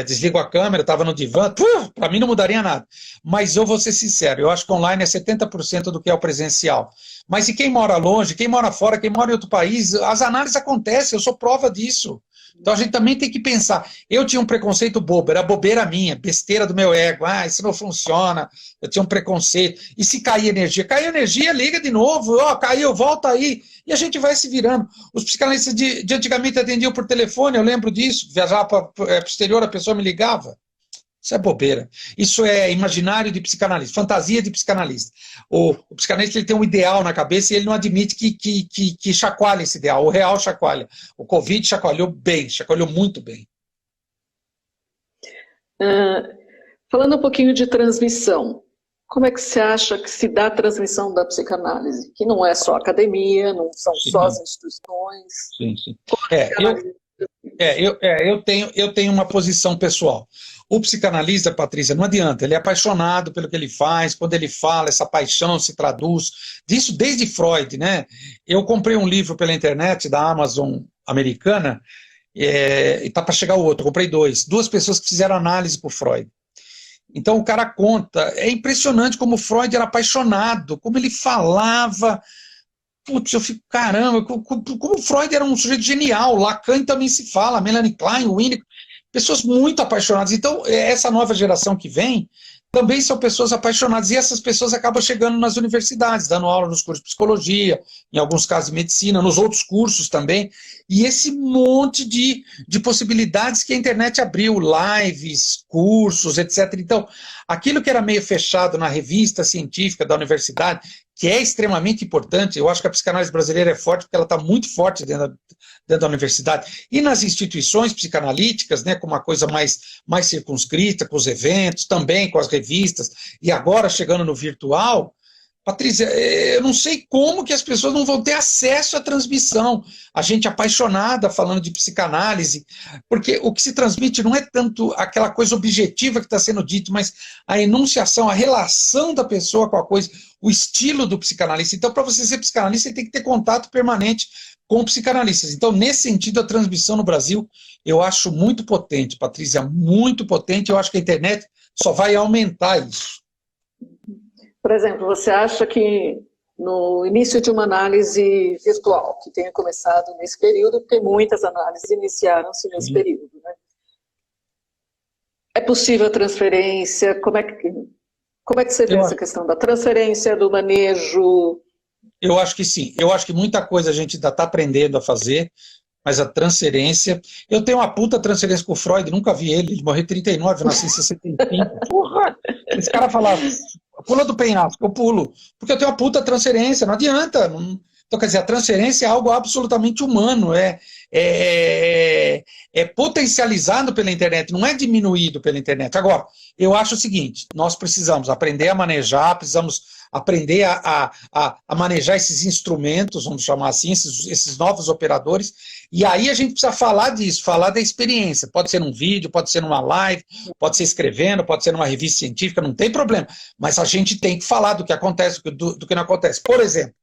Desligo a câmera, estava no divã, para mim não mudaria nada. Mas eu vou ser sincero, eu acho que online é 70% do que é o presencial. Mas e quem mora longe, quem mora fora, quem mora em outro país, as análises acontecem, eu sou prova disso. Então a gente também tem que pensar. Eu tinha um preconceito bobo, era bobeira minha, besteira do meu ego. Isso não funciona, eu tinha um preconceito. E se cair energia? Caiu energia, liga de novo. Caiu, volta aí. E a gente vai se virando. Os psicanalistas de antigamente atendiam por telefone, eu lembro disso. Viajava para o exterior, a pessoa me ligava. Isso é bobeira. Isso é imaginário de psicanalista, fantasia de psicanalista. O psicanalista ele tem um ideal na cabeça e ele não admite que chacoalha esse ideal. O real chacoalha. O Covid chacoalhou bem, chacoalhou muito bem. Falando um pouquinho de transmissão, como é que você acha que se dá a transmissão da psicanálise? Que não é só academia, não são só as instituições. Sim. Eu tenho uma posição pessoal. O psicanalista, Patrícia, não adianta, ele é apaixonado pelo que ele faz, quando ele fala, essa paixão se traduz, disso desde Freud, né? Eu comprei um livro pela internet da Amazon americana, e está para chegar o outro, eu comprei duas pessoas que fizeram análise por Freud. Então o cara conta, é impressionante como Freud era apaixonado, como ele falava. Putz, eu fico, caramba, como Freud era um sujeito genial, Lacan também se fala, Melanie Klein, Winnicott, pessoas muito apaixonadas. Então, essa nova geração que vem, também são pessoas apaixonadas, e essas pessoas acabam chegando nas universidades, dando aula nos cursos de psicologia, em alguns casos de medicina, nos outros cursos também, e esse monte de possibilidades que a internet abriu, lives, cursos, etc. Então, aquilo que era meio fechado na revista científica da universidade, que é extremamente importante, eu acho que a psicanálise brasileira é forte, porque ela está muito forte dentro da universidade, e nas instituições psicanalíticas, né, com uma coisa mais circunscrita, com os eventos, também com as revistas, e agora chegando no virtual. Patrícia, eu não sei como que as pessoas não vão ter acesso à transmissão. A gente apaixonada falando de psicanálise, porque o que se transmite não é tanto aquela coisa objetiva que está sendo dito, mas a enunciação, a relação da pessoa com a coisa, o estilo do psicanalista. Então, para você ser psicanalista, você tem que ter contato permanente com psicanalistas. Então, nesse sentido, a transmissão no Brasil, eu acho muito potente, Patrícia, muito potente. Eu acho que a internet só vai aumentar isso. Por exemplo, você acha que no início de uma análise virtual, que tenha começado nesse período, porque muitas análises iniciaram-se nesse período, né? É possível a transferência? Como é que você vê essa questão da transferência, do manejo? Eu acho que sim. Eu acho que muita coisa a gente ainda está aprendendo a fazer, mas a transferência... Eu tenho uma puta transferência com o Freud, nunca vi ele morreu em 39, eu nasci em 65. Porra! Esse cara falava, pula do penhasco, eu pulo. Porque eu tenho uma puta transferência, não adianta. Então, quer dizer, a transferência é algo absolutamente humano, é potencializado pela internet, não é diminuído pela internet. Agora, eu acho o seguinte, nós precisamos aprender a manejar, precisamos aprender a manejar esses instrumentos, vamos chamar assim, esses novos operadores, e aí a gente precisa falar disso, falar da experiência. Pode ser num vídeo, pode ser numa live, pode ser escrevendo, pode ser numa revista científica, não tem problema, mas a gente tem que falar do que acontece, do que não acontece. Por exemplo,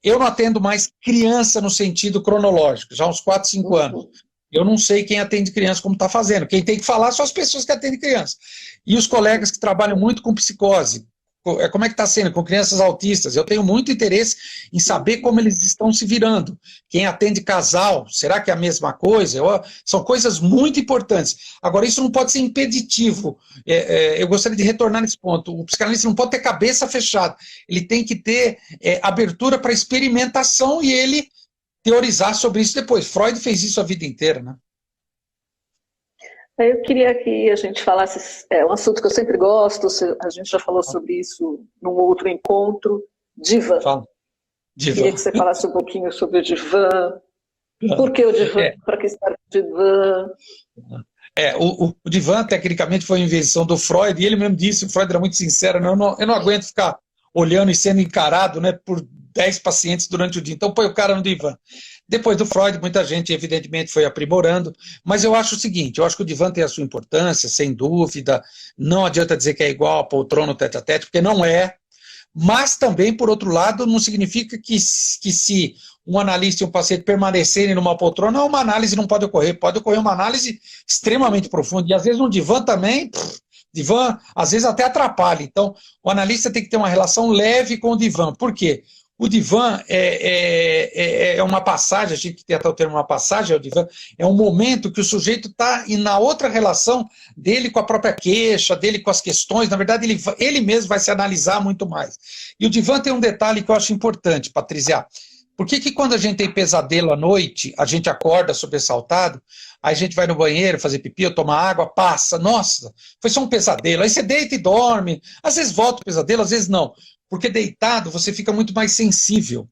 eu não atendo mais criança no sentido cronológico, já há uns 4, 5 anos. Eu não sei quem atende criança como está fazendo. Quem tem que falar são as pessoas que atendem criança. E os colegas que trabalham muito com psicose. Como é que está sendo com crianças autistas? Eu tenho muito interesse em saber como eles estão se virando. Quem atende casal, será que é a mesma coisa? São coisas muito importantes. Agora, isso não pode ser impeditivo. Eu gostaria de retornar nesse ponto. O psicanalista não pode ter cabeça fechada. Ele tem que ter abertura para experimentação e ele teorizar sobre isso depois. Freud fez isso a vida inteira, né? Eu queria que a gente falasse, um assunto que eu sempre gosto, a gente já falou sobre isso num outro encontro, divã. Fala. Divã. Queria que você falasse um pouquinho sobre o divã, por que o divã, para que serve o divã. O divã, tecnicamente, foi uma invenção do Freud, e ele mesmo disse, o Freud era muito sincero, eu não aguento ficar olhando e sendo encarado, né, por 10 pacientes durante o dia, então põe o cara no divã. Depois do Freud, muita gente, evidentemente, foi aprimorando, mas eu acho o seguinte, eu acho que o divã tem a sua importância, sem dúvida, não adianta dizer que é igual a poltrona tete-a-tete, porque não é, mas também, por outro lado, não significa que se um analista e um paciente permanecerem numa poltrona, uma análise não pode ocorrer uma análise extremamente profunda, e às vezes no divã também, divã às vezes até atrapalha, então o analista tem que ter uma relação leve com o divã, por quê? O divã é uma passagem, a gente tem que ter até o termo uma passagem, o divã é um momento que o sujeito está na outra relação dele com a própria queixa, dele com as questões, na verdade ele mesmo vai se analisar muito mais. E o divã tem um detalhe que eu acho importante, Patrícia. Por que quando a gente tem pesadelo à noite, a gente acorda sobressaltado, aí a gente vai no banheiro fazer pipi ou tomar água, passa, nossa, foi só um pesadelo, aí você deita e dorme, às vezes volta o pesadelo, às vezes não. Porque deitado você fica muito mais sensível.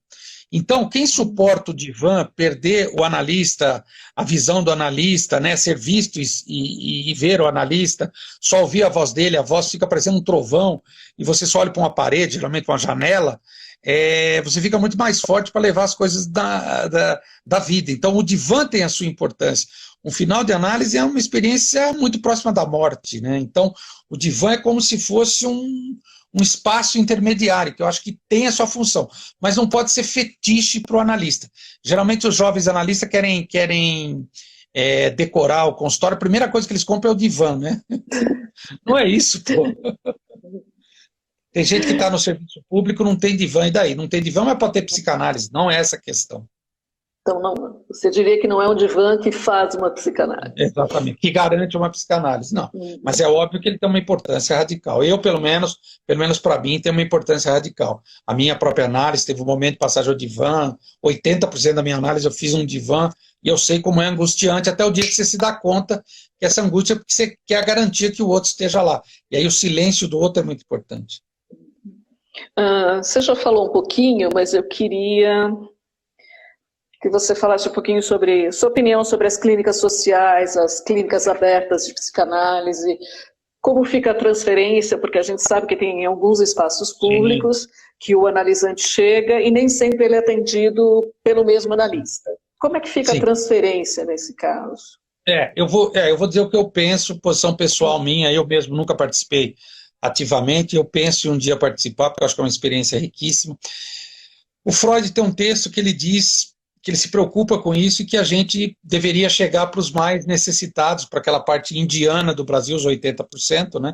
Então, quem suporta o divã, perder o analista, a visão do analista, né, ser visto e ver o analista, só ouvir a voz dele, a voz fica parecendo um trovão, e você só olha para uma parede, geralmente uma janela, você fica muito mais forte para levar as coisas da vida. Então, o divã tem a sua importância. Um final de análise é uma experiência muito próxima da morte, né? Então, o divã é como se fosse um espaço intermediário, que eu acho que tem a sua função, mas não pode ser fetiche para o analista. Geralmente os jovens analistas querem decorar o consultório, a primeira coisa que eles compram é o divã, né? Não é isso, pô. Tem gente que está no serviço público, não tem divã, e daí? Não tem divã, mas pode ter psicanálise, não é essa a questão. Então, não, você diria que não é um divã que faz uma psicanálise. Exatamente, que garante uma psicanálise, não. Mas é óbvio que ele tem uma importância radical. Eu, pelo menos para mim, tem uma importância radical. A minha própria análise teve um momento de passagem ao divã, 80% da minha análise eu fiz um divã, e eu sei como é angustiante até o dia que você se dá conta que essa angústia é porque você quer a garantia que o outro esteja lá. E aí o silêncio do outro é muito importante. Você já falou um pouquinho, mas eu queria que você falasse um pouquinho sobre sua opinião sobre as clínicas sociais, as clínicas abertas de psicanálise, como fica a transferência, porque a gente sabe que tem alguns espaços públicos que o analisante chega e nem sempre ele é atendido pelo mesmo analista. Como é que fica a transferência nesse caso? Eu vou dizer o que eu penso, posição pessoal minha, eu mesmo nunca participei ativamente, eu penso em um dia participar, porque eu acho que é uma experiência riquíssima. O Freud tem um texto que ele diz que ele se preocupa com isso e que a gente deveria chegar para os mais necessitados, para aquela parte indiana do Brasil, os 80%, né?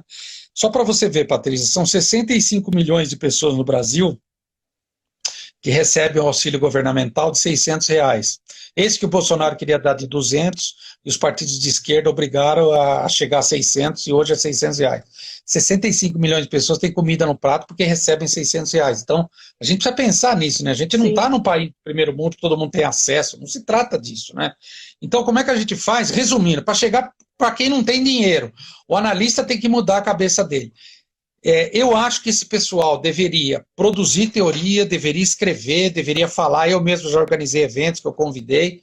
Só para você ver, Patrícia, são 65 milhões de pessoas no Brasil que recebem o auxílio governamental de R$600. Esse que o Bolsonaro queria dar de 200, e os partidos de esquerda obrigaram a chegar a 600, e hoje é R$600. 65 milhões de pessoas têm comida no prato porque recebem R$600. Então, a gente precisa pensar nisso, né? A gente não está num país do primeiro mundo que todo mundo tem acesso, não se trata disso, né? Então, como é que a gente faz? Resumindo, para chegar para quem não tem dinheiro, o analista tem que mudar a cabeça dele. Eu acho que esse pessoal deveria produzir teoria, deveria escrever, deveria falar. Eu mesmo já organizei eventos que eu convidei.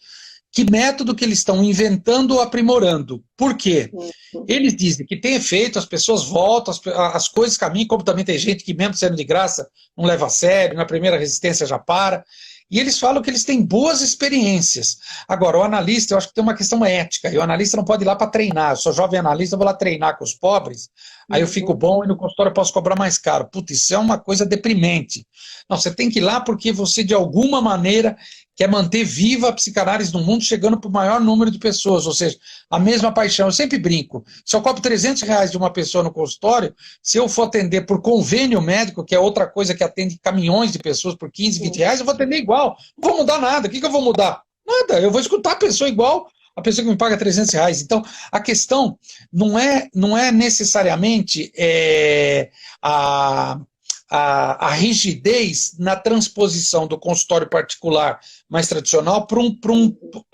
Que método que eles estão inventando ou aprimorando? Por quê? Eles dizem que tem efeito, as pessoas voltam, as coisas caminham, como também tem gente que mesmo sendo de graça não leva a sério, na primeira resistência já para. E eles falam que eles têm boas experiências. Agora, o analista, eu acho que tem uma questão ética, e o analista não pode ir lá para treinar. Eu sou jovem analista, eu vou lá treinar com os pobres, aí eu fico bom e no consultório eu posso cobrar mais caro. Putz, isso é uma coisa deprimente. Não, você tem que ir lá porque você, de alguma maneira, quer manter viva a psicanálise no mundo, chegando para o maior número de pessoas, ou seja, a mesma paixão. Eu sempre brinco, se eu cobro R$ 300 de uma pessoa no consultório, se eu for atender por convênio médico, que é outra coisa que atende caminhões de pessoas por 15, R$ 20, eu vou atender igual. Não vou mudar nada. O que eu vou mudar? Nada. Eu vou escutar a pessoa igual a pessoa que me paga R$ 300. Então, a questão não é necessariamente a rigidez na transposição do consultório particular mais tradicional para um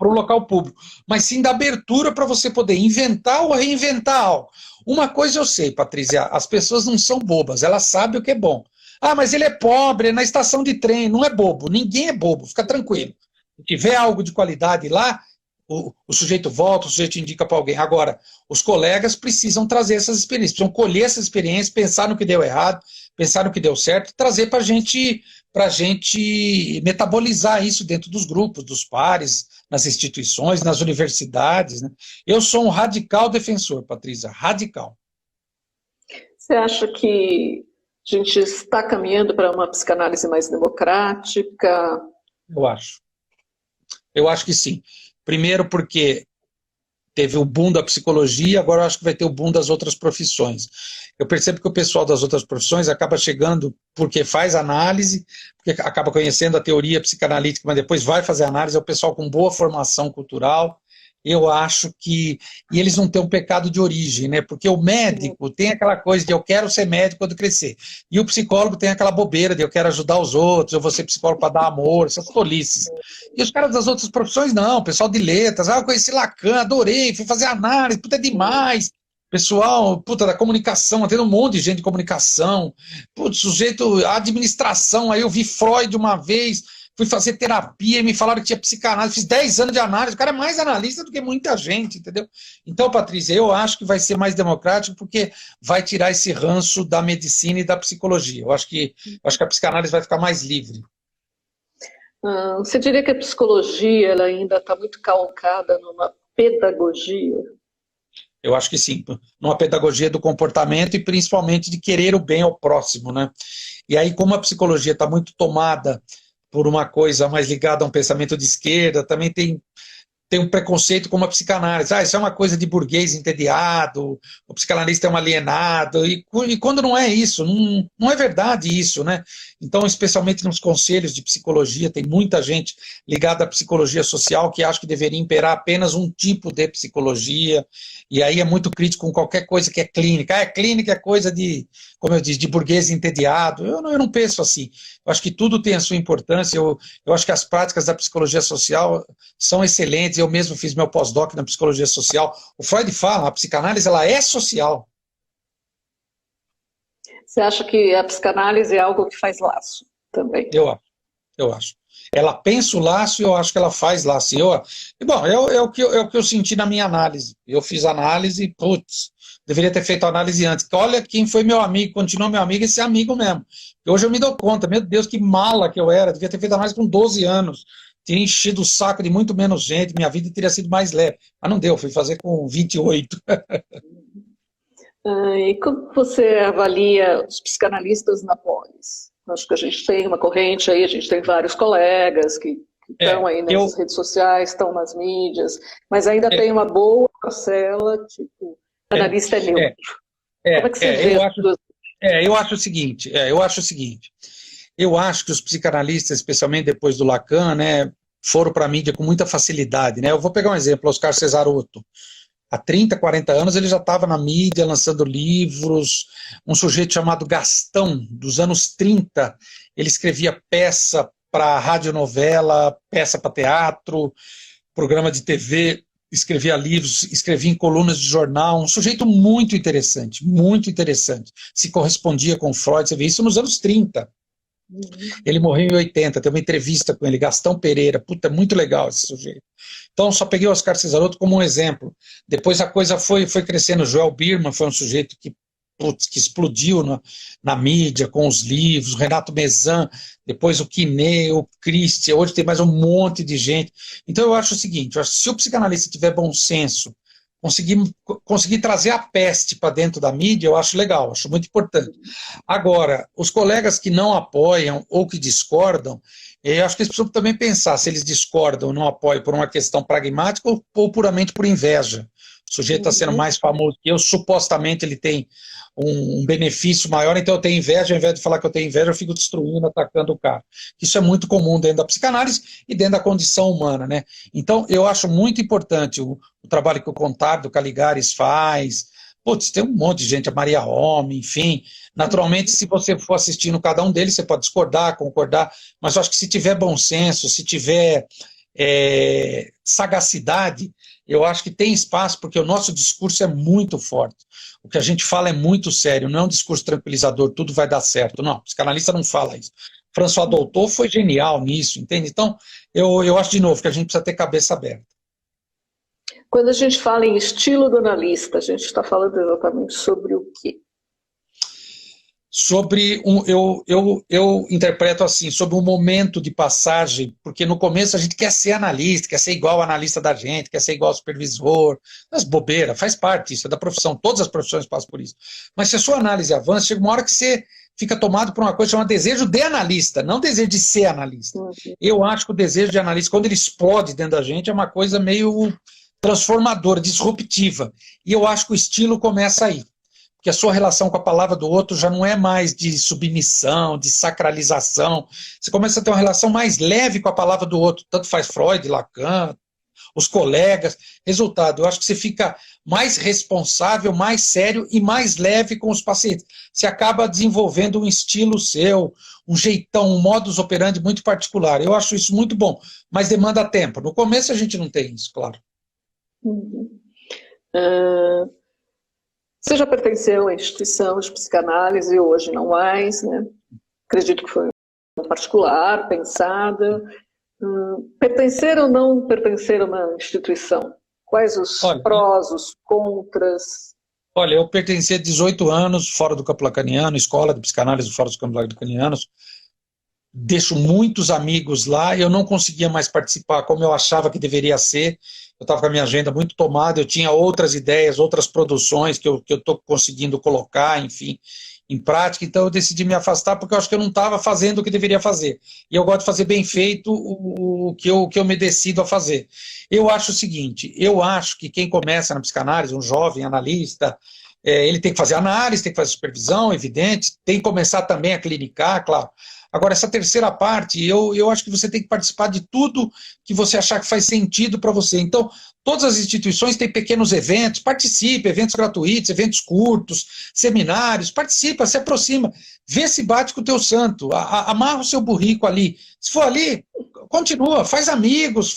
local público, mas sim da abertura para você poder inventar ou reinventar algo. Uma coisa eu sei, Patrícia, as pessoas não são bobas, elas sabem o que é bom. Ah, mas ele é pobre, é na estação de trem, não é bobo, ninguém é bobo, fica tranquilo. Se tiver algo de qualidade lá, o sujeito volta, o sujeito indica para alguém. Agora, os colegas precisam trazer essas experiências, precisam colher essas experiências, pensar no que deu errado, pensar no que deu certo, trazer para a gente metabolizar isso dentro dos grupos, dos pares, nas instituições, nas universidades. Né? Eu sou um radical defensor, Patrícia, radical. Você acha que a gente está caminhando para uma psicanálise mais democrática? Eu acho. Eu acho que sim. Primeiro porque teve o boom da psicologia, agora eu acho que vai ter o boom das outras profissões. Eu percebo que o pessoal das outras profissões acaba chegando porque faz análise, porque acaba conhecendo a teoria psicanalítica, mas depois vai fazer análise, é o pessoal com boa formação cultural. Eu acho que... E eles não têm um pecado de origem, né? Porque o médico tem aquela coisa de eu quero ser médico quando crescer. E o psicólogo tem aquela bobeira de eu quero ajudar os outros, eu vou ser psicólogo para dar amor, essas tolices. E os caras das outras profissões, não. O pessoal de letras, eu conheci Lacan, adorei, fui fazer análise, puta, é demais. Pessoal, puta, da comunicação, tendo um monte de gente de comunicação. Putz, sujeito, a administração, aí eu vi Freud uma vez... Fui fazer terapia e me falaram que tinha psicanálise, fiz 10 anos de análise, o cara é mais analista do que muita gente, entendeu? Então, Patrícia, eu acho que vai ser mais democrático porque vai tirar esse ranço da medicina e da psicologia. Eu acho que a psicanálise vai ficar mais livre. Você diria que a psicologia ela ainda está muito calcada numa pedagogia? Eu acho que sim, numa pedagogia do comportamento e principalmente de querer o bem ao próximo, né? E aí, como a psicologia está muito tomada por uma coisa mais ligada a um pensamento de esquerda, também tem um preconceito com a psicanálise. Isso é uma coisa de burguês entediado, o psicanalista é um alienado, e quando não é isso, não é verdade isso, né? Então, especialmente nos conselhos de psicologia, tem muita gente ligada à psicologia social que acha que deveria imperar apenas um tipo de psicologia, e aí é muito crítico com qualquer coisa que é clínica. Clínica é coisa de, como eu disse, de burguês entediado. Eu não penso assim. Eu acho que tudo tem a sua importância, eu acho que as práticas da psicologia social são excelentes. Eu mesmo fiz meu pós-doc na psicologia social. O Freud fala, a psicanálise ela é social. Você acha que a psicanálise é algo que faz laço também? Eu acho. Ela pensa o laço e eu acho que ela faz laço. Bom, é o que eu senti na minha análise. Eu fiz análise e, putz, deveria ter feito a análise antes. Olha quem foi meu amigo, continuou meu amigo, esse amigo mesmo. Hoje eu me dou conta, meu Deus, que mala que eu era. Devia ter feito análise com 12 anos. Teria enchido o saco de muito menos gente, minha vida teria sido mais leve. Mas não deu, fui fazer com 28. E como você avalia os psicanalistas na polis? Acho que a gente tem uma corrente aí, a gente tem vários colegas que estão aí nas redes sociais, estão nas mídias, mas ainda tem uma boa parcela, tipo, analista é neutro. Como é que você vê? Eu acho o seguinte, eu acho que os psicanalistas, especialmente depois do Lacan, né, foram para a mídia com muita facilidade, né? Eu vou pegar um exemplo, Oscar Cesaroto. Há 30, 40 anos ele já estava na mídia, lançando livros. Um sujeito chamado Gastão, dos anos 30, ele escrevia peça para radionovela, peça para teatro, programa de TV. escrevia livros, escrevia em colunas de jornal, um sujeito muito interessante, se correspondia com Freud, você vê isso nos anos 30. Ele morreu em 80, tem uma entrevista com ele, Gastão Pereira, puta, muito legal esse sujeito. Então, só peguei o Oscar Cesaroto como um exemplo. Depois a coisa foi crescendo. Joel Biermann foi um sujeito que explodiu na mídia, com os livros, o Renato Mezan, depois o Quiné, o Christie, hoje tem mais um monte de gente. Então eu acho o seguinte, eu acho que se o psicanalista tiver bom senso, conseguir trazer a peste para dentro da mídia, eu acho legal, acho muito importante. Agora, os colegas que não apoiam ou que discordam, eu acho que eles precisam também pensar se eles discordam ou não apoiam por uma questão pragmática ou puramente por inveja. O sujeito está sendo mais famoso que eu, supostamente ele tem um benefício maior, então eu tenho inveja, ao invés de falar que eu tenho inveja, eu fico destruindo, atacando o cara. Isso é muito comum dentro da psicanálise e dentro da condição humana, né? Então, eu acho muito importante o trabalho que o Contábil, o Caligares faz. Putz, tem um monte de gente, a Maria Homem, enfim. Naturalmente, se você for assistindo cada um deles, você pode discordar, concordar, mas eu acho que se tiver bom senso, se tiver sagacidade, eu acho que tem espaço, porque o nosso discurso é muito forte. O que a gente fala é muito sério, não é um discurso tranquilizador, tudo vai dar certo. Não, o psicanalista não fala isso. François Dolto foi genial nisso, entende? Então, eu acho, de novo, que a gente precisa ter cabeça aberta. Quando a gente fala em estilo do analista, a gente está falando exatamente sobre o quê? Sobre eu interpreto assim, sobre um momento de passagem, porque no começo a gente quer ser analista, quer ser igual ao analista da gente, quer ser igual ao supervisor, mas bobeira, faz parte, isso é da profissão, todas as profissões passam por isso. Mas se a sua análise avança, chega uma hora que você fica tomado por uma coisa chamada desejo de analista, não desejo de ser analista. Eu acho que o desejo de analista, quando ele explode dentro da gente, é uma coisa meio transformadora, disruptiva, e eu acho que o estilo começa aí. Porque a sua relação com a palavra do outro já não é mais de submissão, de sacralização. Você começa a ter uma relação mais leve com a palavra do outro. Tanto faz Freud, Lacan, os colegas. Resultado, eu acho que você fica mais responsável, mais sério e mais leve com os pacientes. Você acaba desenvolvendo um estilo seu, um jeitão, um modus operandi muito particular. Eu acho isso muito bom, mas demanda tempo. No começo a gente não tem isso, claro. Você já pertenceu à instituição de psicanálise, hoje não mais, né? Acredito que foi particular, pensada. Pertencer ou não pertencer a uma instituição? Quais os prós, os contras? Olha, eu pertenci a 18 anos, fora do campo lacaniano, escola de psicanálise fora dos campos lacanianos. Deixo muitos amigos lá, eu não conseguia mais participar como eu achava que deveria ser. Eu estava com a minha agenda muito tomada, eu tinha outras ideias, outras produções que eu estou conseguindo colocar, enfim, em prática, então eu decidi me afastar porque eu acho que eu não estava fazendo o que deveria fazer. E eu gosto de fazer bem feito o que eu me decido a fazer. Eu acho o seguinte, eu acho que quem começa na psicanálise, um jovem analista, ele tem que fazer análise, tem que fazer supervisão, evidente, tem que começar também a clinicar, claro. Agora, essa terceira parte, eu acho que você tem que participar de tudo que você achar que faz sentido para você. Então, todas as instituições têm pequenos eventos, participe, eventos gratuitos, eventos curtos, seminários, participa, se aproxima, vê se bate com o teu santo, amarra o seu burrico ali. Se for ali, continua, faz amigos,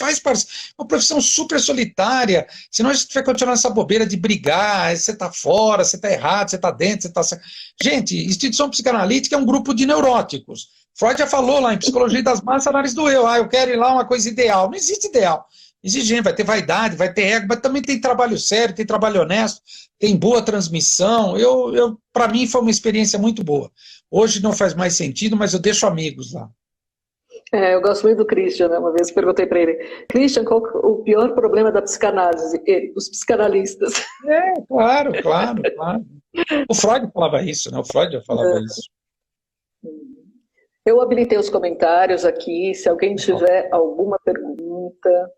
uma profissão super solitária, senão a gente vai continuar nessa bobeira de brigar, você está fora, você está errado, você está dentro, você está... Gente, instituição psicanalítica é um grupo de neuróticos. Freud já falou lá em Psicologia das Massas, análise do eu. Eu quero ir lá uma coisa ideal. Não existe ideal. Existe gente, vai ter vaidade, vai ter ego, mas também tem trabalho sério, tem trabalho honesto, tem boa transmissão. Para mim foi uma experiência muito boa. Hoje não faz mais sentido, mas eu deixo amigos lá. Eu gosto muito do Christian, né? Uma vez perguntei para ele, Christian, qual o pior problema da psicanálise? Os psicanalistas. Claro. O Freud falava isso, né? O Freud já falava isso. Eu habilitei os comentários aqui, se alguém tiver alguma pergunta,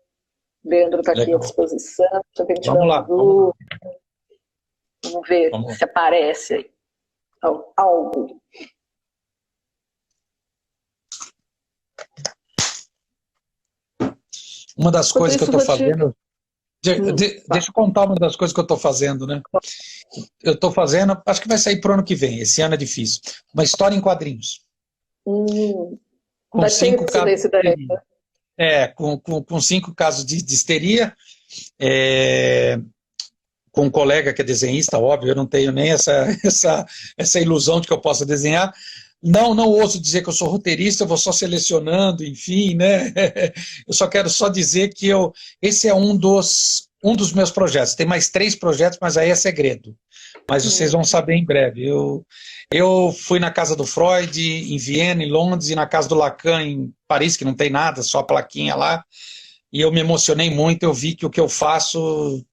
Leandro está aqui à disposição, se alguém tiver dúvida, vamos ver se aparece aí algo. Uma das coisas que eu estou fazendo... Deixa eu contar uma das coisas que eu estou fazendo, né? Eu estou fazendo, acho que vai sair para o ano que vem, esse ano é difícil, uma história em quadrinhos. Com 5 casos de histeria. Com 5 casos de histeria, com um colega que é desenhista, óbvio, eu não tenho nem essa ilusão de que eu possa desenhar. Não ouso dizer que eu sou roteirista, eu vou só selecionando, enfim, né? Eu só quero dizer que esse é um dos meus projetos. Tem mais 3 projetos, mas aí é segredo. Mas vocês vão saber em breve. Eu fui na casa do Freud, em Viena, em Londres, e na casa do Lacan, em Paris, que não tem nada, só a plaquinha lá. E eu me emocionei muito, eu vi que o que eu faço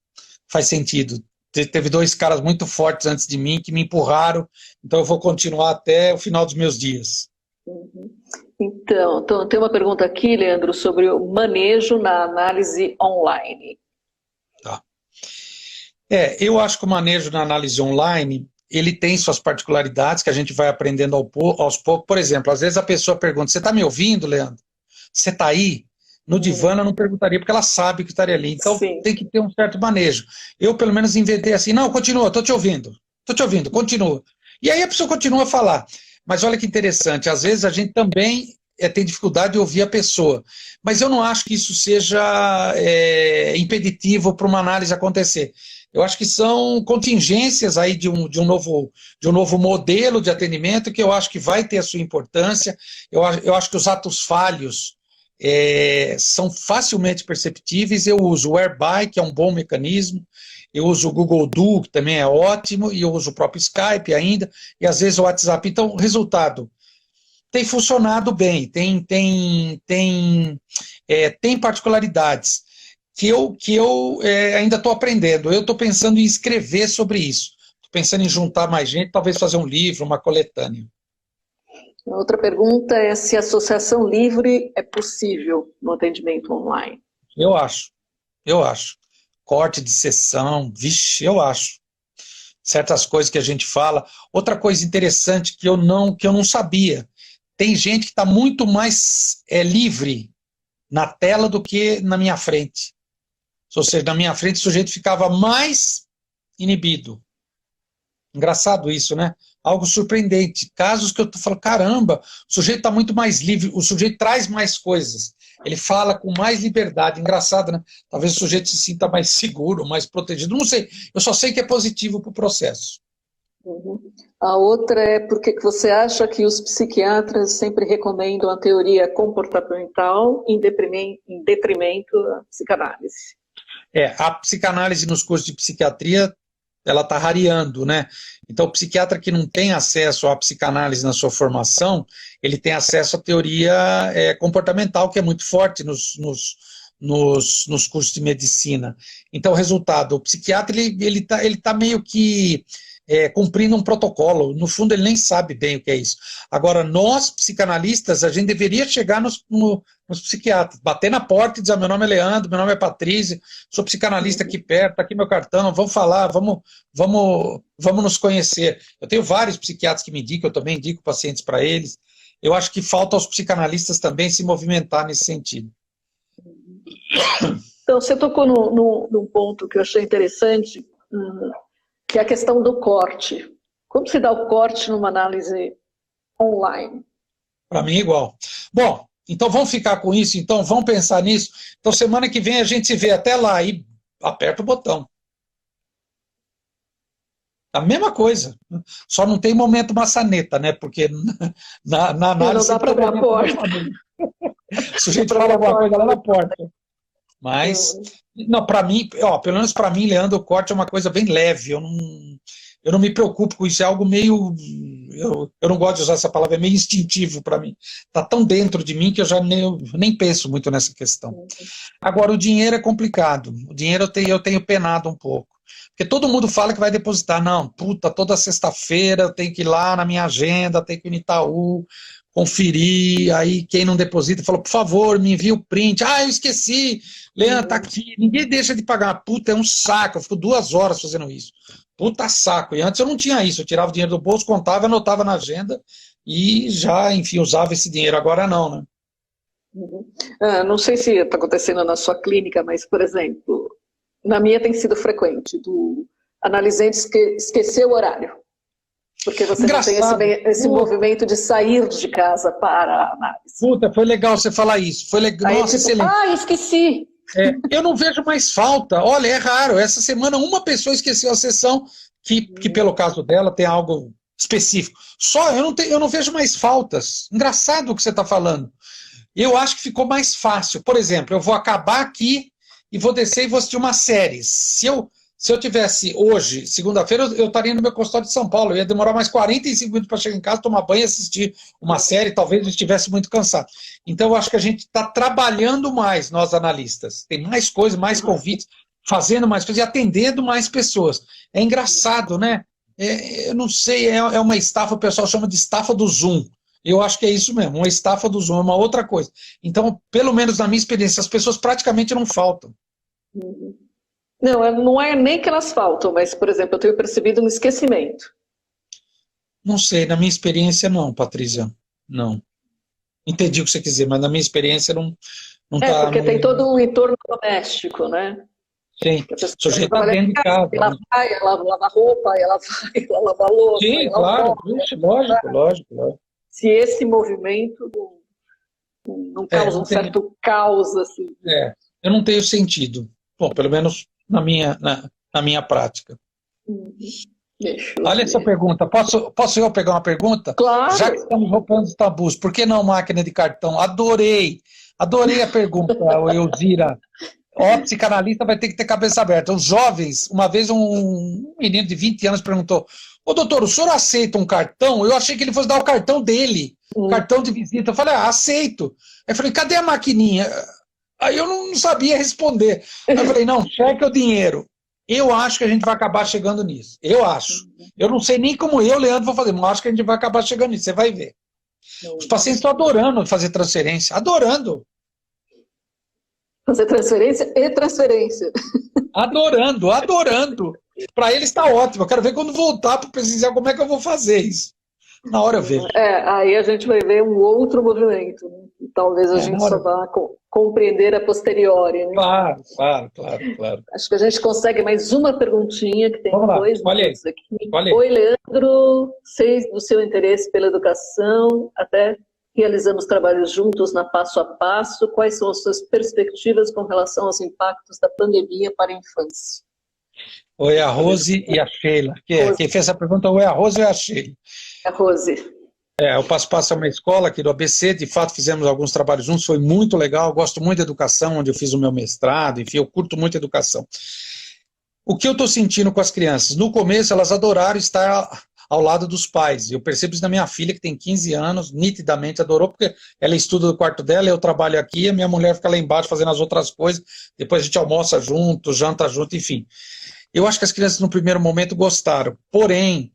faz sentido. Teve 2 caras muito fortes antes de mim que me empurraram, então eu vou continuar até o final dos meus dias. Então, tem uma pergunta aqui, Leandro, sobre o manejo na análise online. Tá. Eu acho que o manejo na análise online, ele tem suas particularidades que a gente vai aprendendo aos poucos. Por exemplo, às vezes a pessoa pergunta, você está me ouvindo, Leandro? Você está aí? No divã eu não perguntaria, porque ela sabe que estaria ali. Então tem que ter um certo manejo. Eu, pelo menos, inventei assim, não, continua, estou te ouvindo, continua. E aí a pessoa continua a falar. Mas olha que interessante, às vezes a gente também tem dificuldade de ouvir a pessoa. Mas eu não acho que isso seja impeditivo para uma análise acontecer. Eu acho que são contingências aí de um novo modelo de atendimento que eu acho que vai ter a sua importância. Eu acho que os atos falhos são facilmente perceptíveis. Eu uso o Whereby, que é um bom mecanismo, eu uso o Google Duo, que também é ótimo, e eu uso o próprio Skype ainda, e às vezes o WhatsApp. Então, resultado, tem funcionado bem, tem particularidades que eu ainda estou aprendendo. Eu estou pensando em escrever sobre isso, estou pensando em juntar mais gente, talvez fazer um livro, uma coletânea. Outra pergunta é se a associação livre é possível no atendimento online. Eu acho. Corte de sessão, vixe, eu acho. Certas coisas que a gente fala. Outra coisa interessante que eu não sabia, tem gente que está muito mais livre na tela do que na minha frente. Ou seja, na minha frente o sujeito ficava mais inibido. Engraçado isso, né? Algo surpreendente. Casos que eu falo, caramba, o sujeito está muito mais livre, o sujeito traz mais coisas, ele fala com mais liberdade. Engraçado, né? Talvez o sujeito se sinta mais seguro, mais protegido. Não sei, eu só sei que é positivo para o processo. A outra é por que você acha que os psiquiatras sempre recomendam a teoria comportamental em detrimento da psicanálise? A psicanálise nos cursos de psiquiatria, ela está rareando, né? Então, o psiquiatra que não tem acesso à psicanálise na sua formação, ele tem acesso à teoria comportamental, que é muito forte nos cursos de medicina. Então, resultado, o psiquiatra ele tá meio que cumprindo um protocolo. No fundo, ele nem sabe bem o que é isso. Agora, nós, psicanalistas, a gente deveria chegar nos psiquiatras, bater na porta e dizer, meu nome é Leandro, meu nome é Patrícia, sou psicanalista aqui perto, tá aqui meu cartão, vamos falar, vamos nos conhecer. Eu tenho vários psiquiatras que me indicam, eu também indico pacientes para eles. Eu acho que falta aos psicanalistas também se movimentar nesse sentido. Então, você tocou num ponto que eu achei interessante, que é a questão do corte. Como se dá o corte numa análise online? Para mim, igual. Bom, então vamos ficar com isso, então vamos pensar nisso. Então, semana que vem a gente se vê até lá e aperta o botão. A mesma coisa. Só não tem momento maçaneta, né? Porque na análise... Não dá para abrir a porta. O sujeito fala alguma coisa lá na porta. Mas, não, para mim, pelo menos para mim, Leandro, o corte é uma coisa bem leve. Eu não me preocupo com isso, é algo meio... Eu não gosto de usar essa palavra, é meio instintivo para mim. Está tão dentro de mim que eu já nem penso muito nessa questão. Agora, o dinheiro é complicado. O dinheiro eu tenho penado um pouco. Porque todo mundo fala que vai depositar. Não, toda sexta-feira eu tenho que ir lá na minha agenda, tenho que ir no Itaú, conferir, aí quem não deposita falou, por favor, me envia o print. Eu esqueci, Leandro, tá aqui, ninguém deixa de pagar. É um saco, eu fico 2 horas fazendo isso. Saco. E antes eu não tinha isso, eu tirava o dinheiro do bolso, contava, anotava na agenda e já, enfim, usava esse dinheiro. Agora não, né? Não sei se está acontecendo na sua clínica, mas, por exemplo, na minha tem sido frequente, do analisante esquecer o horário. Porque você Engraçado. não tem esse movimento de sair de casa para a análise. Foi legal você falar isso. Foi legal. Nossa, excelente. Esqueci. Eu não vejo mais falta. Olha, é raro. Essa semana uma pessoa esqueceu a sessão, que pelo caso dela tem algo específico. Só, eu não vejo mais faltas. Engraçado o que você está falando. Eu acho que ficou mais fácil. Por exemplo, eu vou acabar aqui e vou descer e vou assistir uma série. Se eu tivesse hoje, segunda-feira, eu estaria no meu consultório de São Paulo. Eu ia demorar mais 45 minutos para chegar em casa, tomar banho e assistir uma série. Talvez eu estivesse muito cansado. Então, eu acho que a gente está trabalhando mais, nós analistas. Tem mais coisas, mais convites, fazendo mais coisas e atendendo mais pessoas. É engraçado, né? Eu não sei, é uma estafa, o pessoal chama de estafa do Zoom. Eu acho que é isso mesmo, uma estafa do Zoom, é uma outra coisa. Então, pelo menos na minha experiência, as pessoas praticamente não faltam. Não é nem que elas faltam, mas, por exemplo, eu tenho percebido um esquecimento. Não sei, na minha experiência não, Patrícia, não. Entendi o que você quer dizer, mas na minha experiência não tá... Porque tem todo um entorno doméstico, né? Sim, o sujeito está dentro de casa. Ela vai, ela lava roupa, ela vai, ela lava louça. Sim, claro, lógico. Se esse movimento não causa um certo caos, assim. Eu não tenho sentido. Bom, pelo menos na minha prática. Olha essa pergunta. Posso eu pegar uma pergunta? Claro. Já que estamos roubando os tabus, por que não máquina de cartão? Adorei a pergunta, Elzira. Psicanalista vai ter que ter cabeça aberta. Os jovens, uma vez um menino de 20 anos perguntou: ô doutor, o senhor aceita um cartão? Eu achei que ele fosse dar o cartão dele, cartão de visita. Eu falei, aceito. Aí eu falei, cadê a maquininha? Aí eu não sabia responder. Aí eu falei, não, cheque o dinheiro. Eu acho que a gente vai acabar chegando nisso. Eu acho. Eu não sei nem como Leandro, vou fazer, mas acho que a gente vai acabar chegando nisso. Você vai ver. Os pacientes estão adorando fazer transferência. Adorando. Fazer transferência e transferência. Adorando. Para eles está ótimo. Eu quero ver quando voltar para o presencial como é que eu vou fazer isso. Na hora eu vejo. Aí a gente vai ver um outro movimento. Né? E talvez a gente só vá compreender a posteriori. Né? Claro. Acho que a gente consegue mais uma perguntinha, que tem dois minutos aqui. Oi, Leandro, sei do seu interesse pela educação, até realizamos trabalhos juntos na Passo a Passo. Quais são as suas perspectivas com relação aos impactos da pandemia para a infância? Oi, a Rose e a Sheila. Quem fez essa pergunta é a Rose ou é a Sheila? A Rose. O Passo a Passo é uma escola aqui do ABC, de fato fizemos alguns trabalhos juntos, foi muito legal, gosto muito de educação, onde eu fiz o meu mestrado, enfim, eu curto muito educação. O que eu estou sentindo com as crianças? No começo elas adoraram estar ao lado dos pais, eu percebo isso na minha filha, que tem 15 anos, nitidamente adorou, porque ela estuda no quarto dela, eu trabalho aqui, a minha mulher fica lá embaixo fazendo as outras coisas, depois a gente almoça junto, janta junto, enfim. Eu acho que as crianças no primeiro momento gostaram, porém,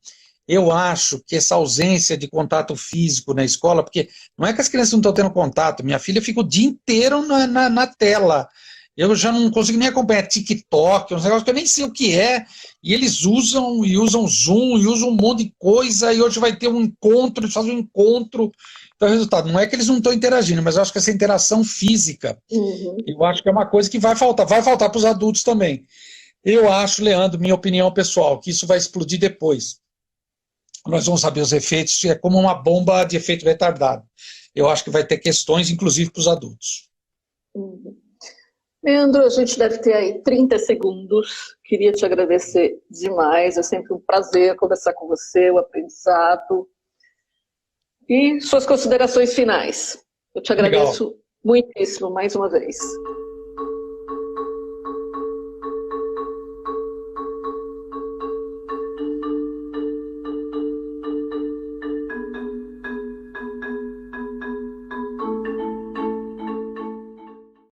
eu acho que essa ausência de contato físico na escola, porque não é que as crianças não estão tendo contato, minha filha fica o dia inteiro na tela, eu já não consigo nem acompanhar TikTok, uns negócios que eu nem sei o que é, e eles usam Zoom, e usam um monte de coisa, e hoje vai ter um encontro, eles fazem um encontro. Então, o resultado, não é que eles não estão interagindo, mas eu acho que essa interação física, eu acho que é uma coisa que vai faltar para os adultos também. Eu acho, Leandro, minha opinião pessoal, que isso vai explodir depois. Nós vamos saber os efeitos, é como uma bomba de efeito retardado. Eu acho que vai ter questões, inclusive, para os adultos. Leandro, a gente deve ter aí 30 segundos. Queria te agradecer demais. É sempre um prazer conversar com você, o aprendizado. E suas considerações finais. Eu te agradeço muitíssimo mais uma vez.